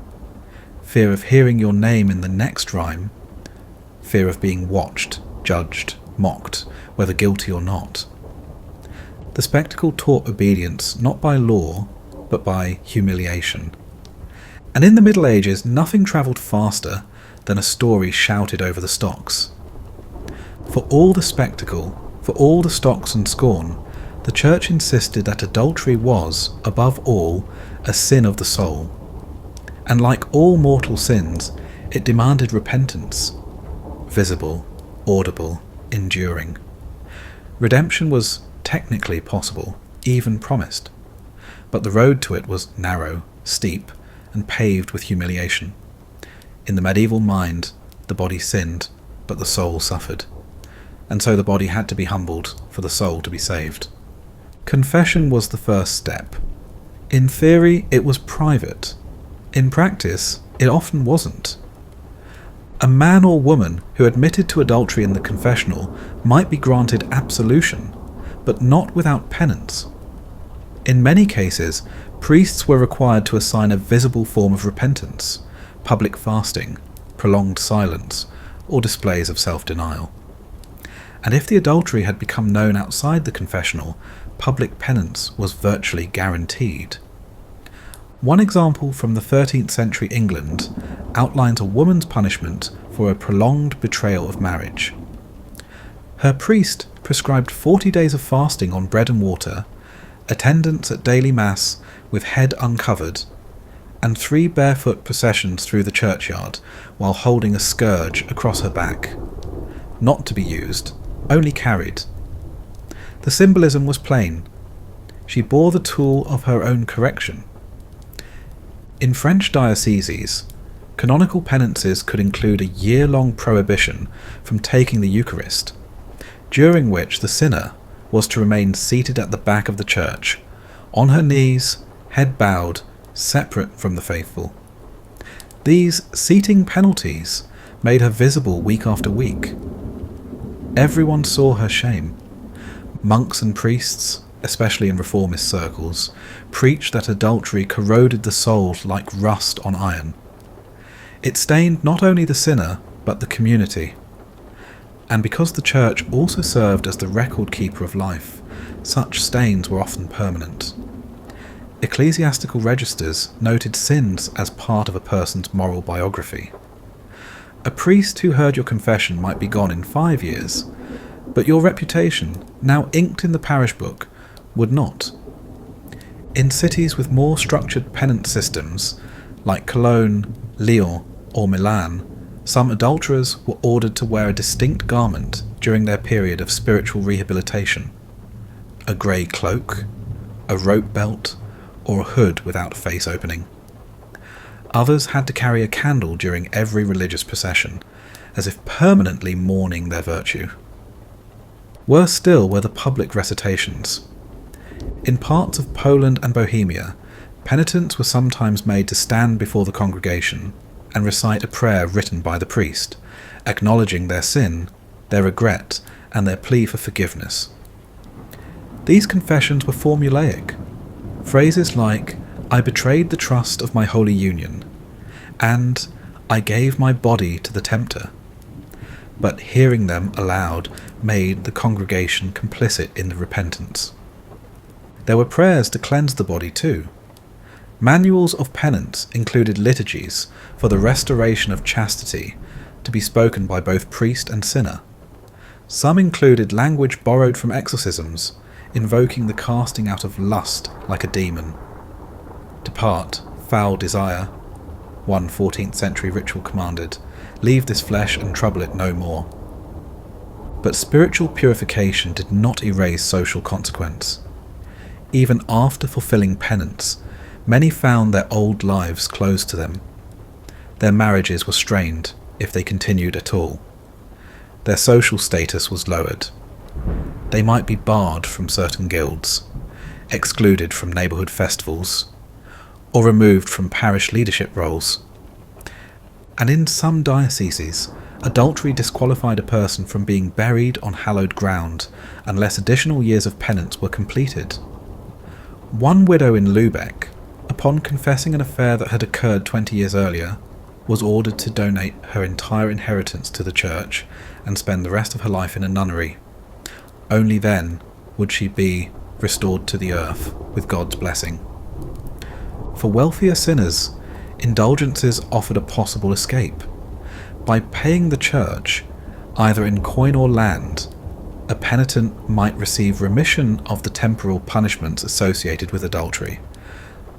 Fear of hearing your name in the next rhyme. Fear of being watched, judged, mocked, whether guilty or not. The spectacle taught obedience not by law, but by humiliation. And in the Middle Ages, nothing travelled faster than a story shouted over the stocks. For all the spectacle, for all the stocks and scorn, the Church insisted that adultery was, above all, a sin of the soul. And like all mortal sins, it demanded repentance, visible, audible, enduring. Redemption was technically possible, even promised, but the road to it was narrow, steep, and paved with humiliation. In the medieval mind, the body sinned, but the soul suffered, and so the body had to be humbled for the soul to be saved. Confession was the first step. In theory, it was private. In practice, it often wasn't. A man or woman who admitted to adultery in the confessional might be granted absolution, but not without penance. In many cases, priests were required to assign a visible form of repentance, public fasting, prolonged silence, or displays of self-denial. and if the adultery had become known outside the confessional, public penance was virtually guaranteed. One example from the 13th century England outlines a woman's punishment for a prolonged betrayal of marriage. Her priest prescribed 40 days of fasting on bread and water, attendance at daily mass with head uncovered, and 3 barefoot processions through the churchyard while holding a scourge across her back. Not to be used, only carried. The symbolism was plain. She bore the tool of her own correction. In French dioceses, canonical penances could include a year-long prohibition from taking the Eucharist, during which the sinner was to remain seated at the back of the church, on her knees, head bowed, separate from the faithful. These seating penalties made her visible week after week. Everyone saw her shame. Monks and priests, especially in reformist circles, preached that adultery corroded the soul like rust on iron. It stained not only the sinner, but the community. And because the church also served as the record keeper of life, such stains were often permanent. Ecclesiastical registers noted sins as part of a person's moral biography. A priest who heard your confession might be gone in 5 years, but your reputation, now inked in the parish book, would not. In cities with more structured penance systems, like Cologne, Lyon, or Milan, some adulterers were ordered to wear a distinct garment during their period of spiritual rehabilitation: a grey cloak, a rope belt, or a hood without face opening. Others had to carry a candle during every religious procession, as if permanently mourning their virtue. Worse still were the public recitations. In parts of Poland and Bohemia, penitents were sometimes made to stand before the congregation and recite a prayer written by the priest, acknowledging their sin, their regret, and their plea for forgiveness. These confessions were formulaic. Phrases like, "I betrayed the trust of my holy union," and "I gave my body to the tempter." But hearing them aloud made the congregation complicit in the repentance. There were prayers to cleanse the body too. Manuals of penance included liturgies for the restoration of chastity, to be spoken by both priest and sinner. Some included language borrowed from exorcisms, invoking the casting out of lust like a demon. "Depart, foul desire," one 14th century ritual commanded, "leave this flesh and trouble it no more." But spiritual purification did not erase social consequence. Even after fulfilling penance, many found their old lives closed to them. Their marriages were strained, if they continued at all. Their social status was lowered. They might be barred from certain guilds, excluded from neighbourhood festivals, or removed from parish leadership roles. And in some dioceses, adultery disqualified a person from being buried on hallowed ground unless additional years of penance were completed. One widow in Lübeck, upon confessing an affair that had occurred 20 years earlier, was ordered to donate her entire inheritance to the church and spend the rest of her life in a nunnery. Only then would she be restored to the earth with God's blessing. For wealthier sinners, indulgences offered a possible escape. By paying the church, either in coin or land, a penitent might receive remission of the temporal punishments associated with adultery.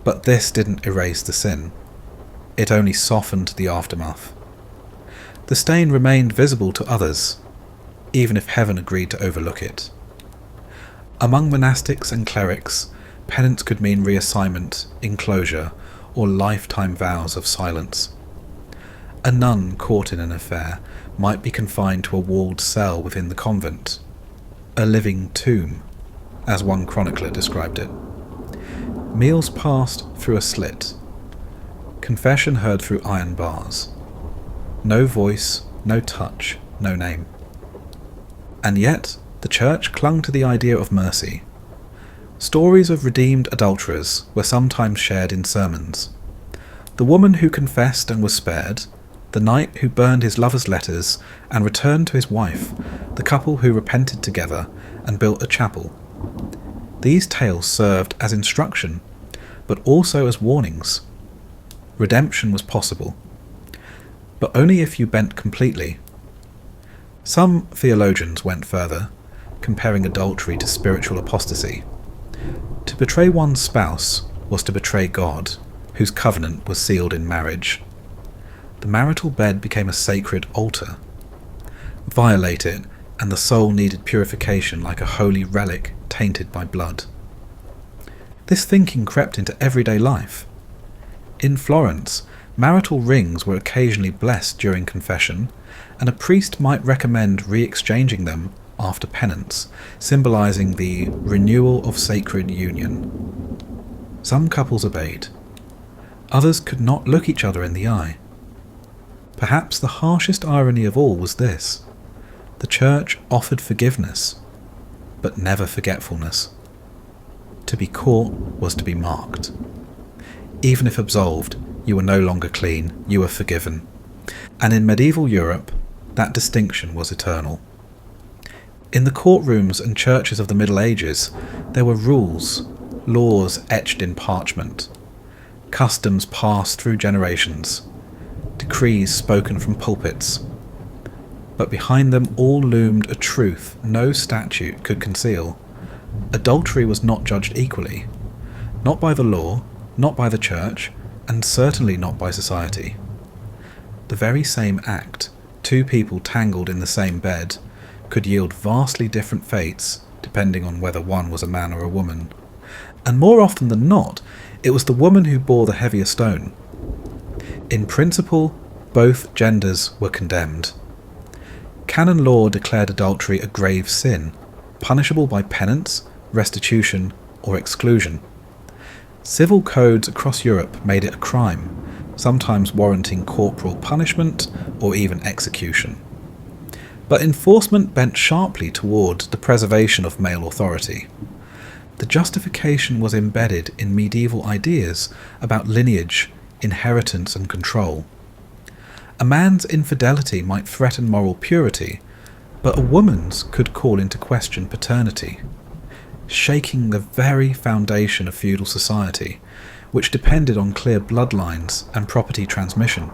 But this didn't erase the sin. It only softened the aftermath. The stain remained visible to others, even if heaven agreed to overlook it. Among monastics and clerics, penance could mean reassignment, enclosure, or lifetime vows of silence. A nun caught in an affair might be confined to a walled cell within the convent, a living tomb, as one chronicler described it. Meals passed through a slit, confession heard through iron bars. No voice, no touch, no name. And yet, the church clung to the idea of mercy. Stories of redeemed adulterers were sometimes shared in sermons. The woman who confessed and was spared, the knight who burned his lover's letters and returned to his wife, the couple who repented together and built a chapel. These tales served as instruction, but also as warnings. Redemption was possible, but only if you bent completely. Some theologians went further, comparing adultery to spiritual apostasy. To betray one's spouse was to betray God, whose covenant was sealed in marriage. The marital bed became a sacred altar. Violate it, and the soul needed purification like a holy relic tainted by blood. This thinking crept into everyday life. In Florence, marital rings were occasionally blessed during confession, and a priest might recommend re-exchanging them after penance, symbolizing the renewal of sacred union. Some couples obeyed. Others could not look each other in the eye. Perhaps the harshest irony of all was this: the Church offered forgiveness, but never forgetfulness. To be caught was to be marked. Even if absolved, you were no longer clean, you were forgiven. And in medieval Europe, that distinction was eternal. In the courtrooms and churches of the Middle Ages, there were rules, laws etched in parchment, customs passed through generations, decrees spoken from pulpits. But behind them all loomed a truth no statute could conceal. Adultery was not judged equally, not by the law, not by the church, and certainly not by society. The very same act, two people tangled in the same bed, could yield vastly different fates depending on whether one was a man or a woman. And more often than not, it was the woman who bore the heavier stone. In principle, both genders were condemned. Canon law declared adultery a grave sin, punishable by penance, restitution, or exclusion. Civil codes across Europe made it a crime, sometimes warranting corporal punishment or even execution. But enforcement bent sharply toward the preservation of male authority. The justification was embedded in medieval ideas about lineage, inheritance, and control. A man's infidelity might threaten moral purity, but a woman's could call into question paternity, shaking the very foundation of feudal society, which depended on clear bloodlines and property transmission.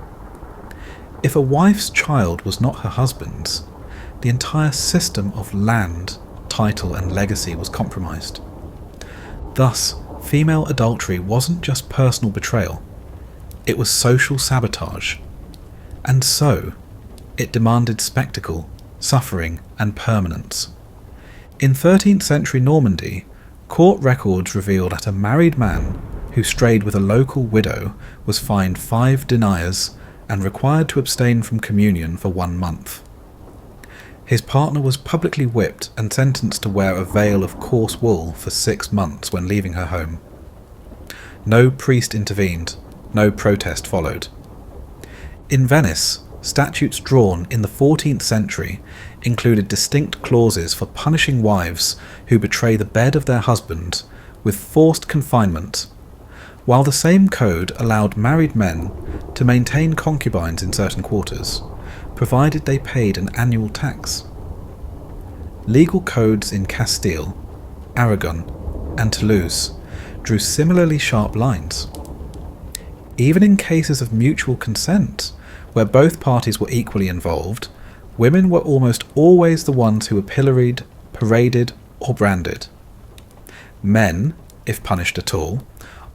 If a wife's child was not her husband's, the entire system of land, title, and legacy was compromised. Thus, female adultery wasn't just personal betrayal, it was social sabotage. And so, it demanded spectacle, suffering, and permanence. In 13th century Normandy, court records reveal that a married man who strayed with a local widow was fined 5 deniers and required to abstain from communion for 1 month. His partner was publicly whipped and sentenced to wear a veil of coarse wool for 6 months when leaving her home. No priest intervened, no protest followed. In Venice, statutes drawn in the 14th century included distinct clauses for punishing wives who betray the bed of their husband with forced confinement, while the same code allowed married men to maintain concubines in certain quarters, provided they paid an annual tax. Legal codes in Castile, Aragon, and Toulouse drew similarly sharp lines. Even in cases of mutual consent, where both parties were equally involved, women were almost always the ones who were pilloried, paraded, or branded. Men, if punished at all,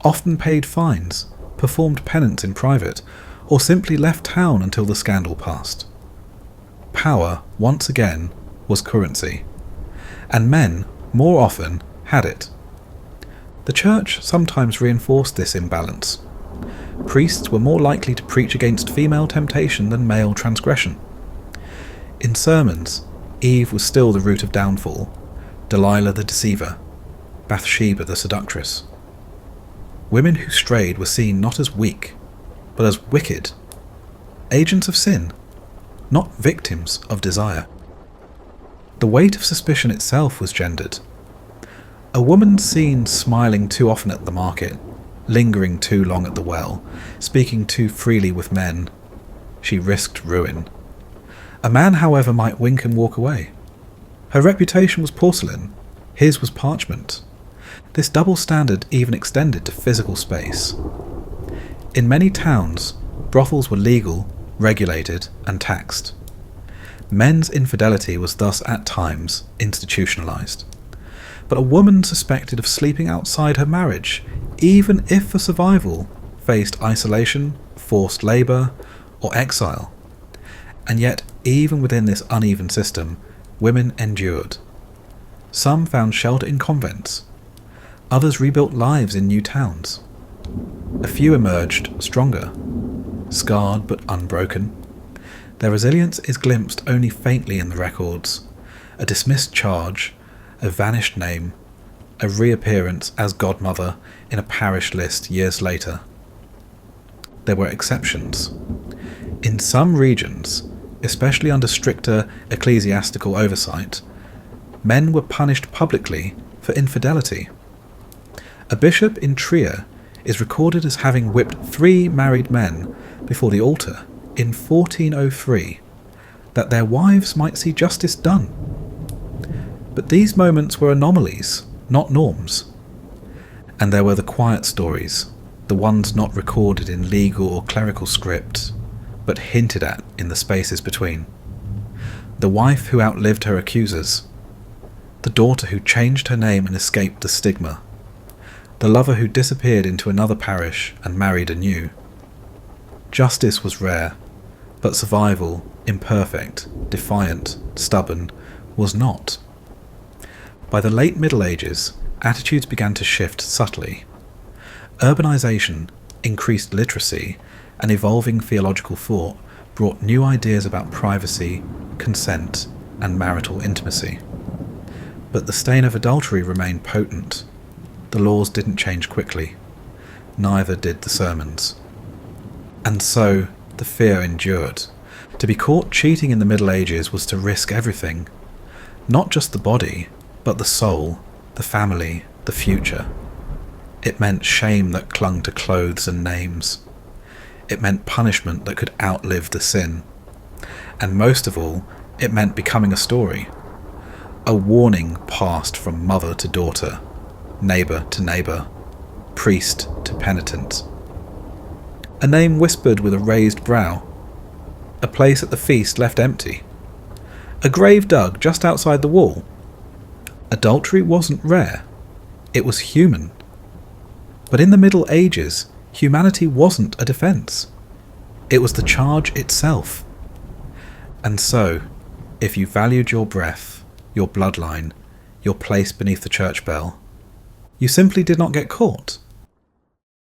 often paid fines, performed penance in private, or simply left town until the scandal passed. Power, once again, was currency, and men, more often, had it. The church sometimes reinforced this imbalance. Priests were more likely to preach against female temptation than male transgression. In sermons, Eve was still the root of downfall, Delilah the deceiver, Bathsheba the seductress. Women who strayed were seen not as weak, but as wicked, agents of sin, not victims of desire. The weight of suspicion itself was gendered. A woman seen smiling too often at the market, lingering too long at the well, speaking too freely with men, she risked ruin. A man, however, might wink and walk away. Her reputation was porcelain, his was parchment. This double standard even extended to physical space. In many towns, brothels were legal, regulated, and taxed. Men's infidelity was thus at times institutionalized. But a woman suspected of sleeping outside her marriage, even if for survival, faced isolation, forced labour, or exile. And yet, even within this uneven system, women endured. Some found shelter in convents. Others rebuilt lives in new towns. A few emerged stronger, scarred but unbroken. Their resilience is glimpsed only faintly in the records. A dismissed charge, a vanished name, a reappearance as godmother in a parish list years later. There were exceptions. In some regions, especially under stricter ecclesiastical oversight, men were punished publicly for infidelity. A bishop in Trier is recorded as having whipped 3 married men before the altar in 1403, that their wives might see justice done. But these moments were anomalies, not norms. And there were the quiet stories, the ones not recorded in legal or clerical script, but hinted at in the spaces between. The wife who outlived her accusers, the daughter who changed her name and escaped the stigma, the lover who disappeared into another parish and married anew. Justice was rare, but survival, imperfect, defiant, stubborn, was not. By the late Middle Ages, attitudes began to shift subtly. Urbanization, increased literacy, and evolving theological thought brought new ideas about privacy, consent, and marital intimacy. But the stain of adultery remained potent. The laws didn't change quickly. Neither did the sermons. And so, the fear endured. To be caught cheating in the Middle Ages was to risk everything. Not just the body, but the soul, the family, the future. It meant shame that clung to clothes and names. It meant punishment that could outlive the sin. And most of all, it meant becoming a story. A warning passed from mother to daughter, neighbour to neighbour, priest to penitent. A name whispered with a raised brow. A place at the feast left empty. A grave dug just outside the wall. Adultery wasn't rare. It was human. But in the Middle Ages, humanity wasn't a defence. It was the charge itself. And so, if you valued your breath, your bloodline, your place beneath the church bell, you simply did not get caught.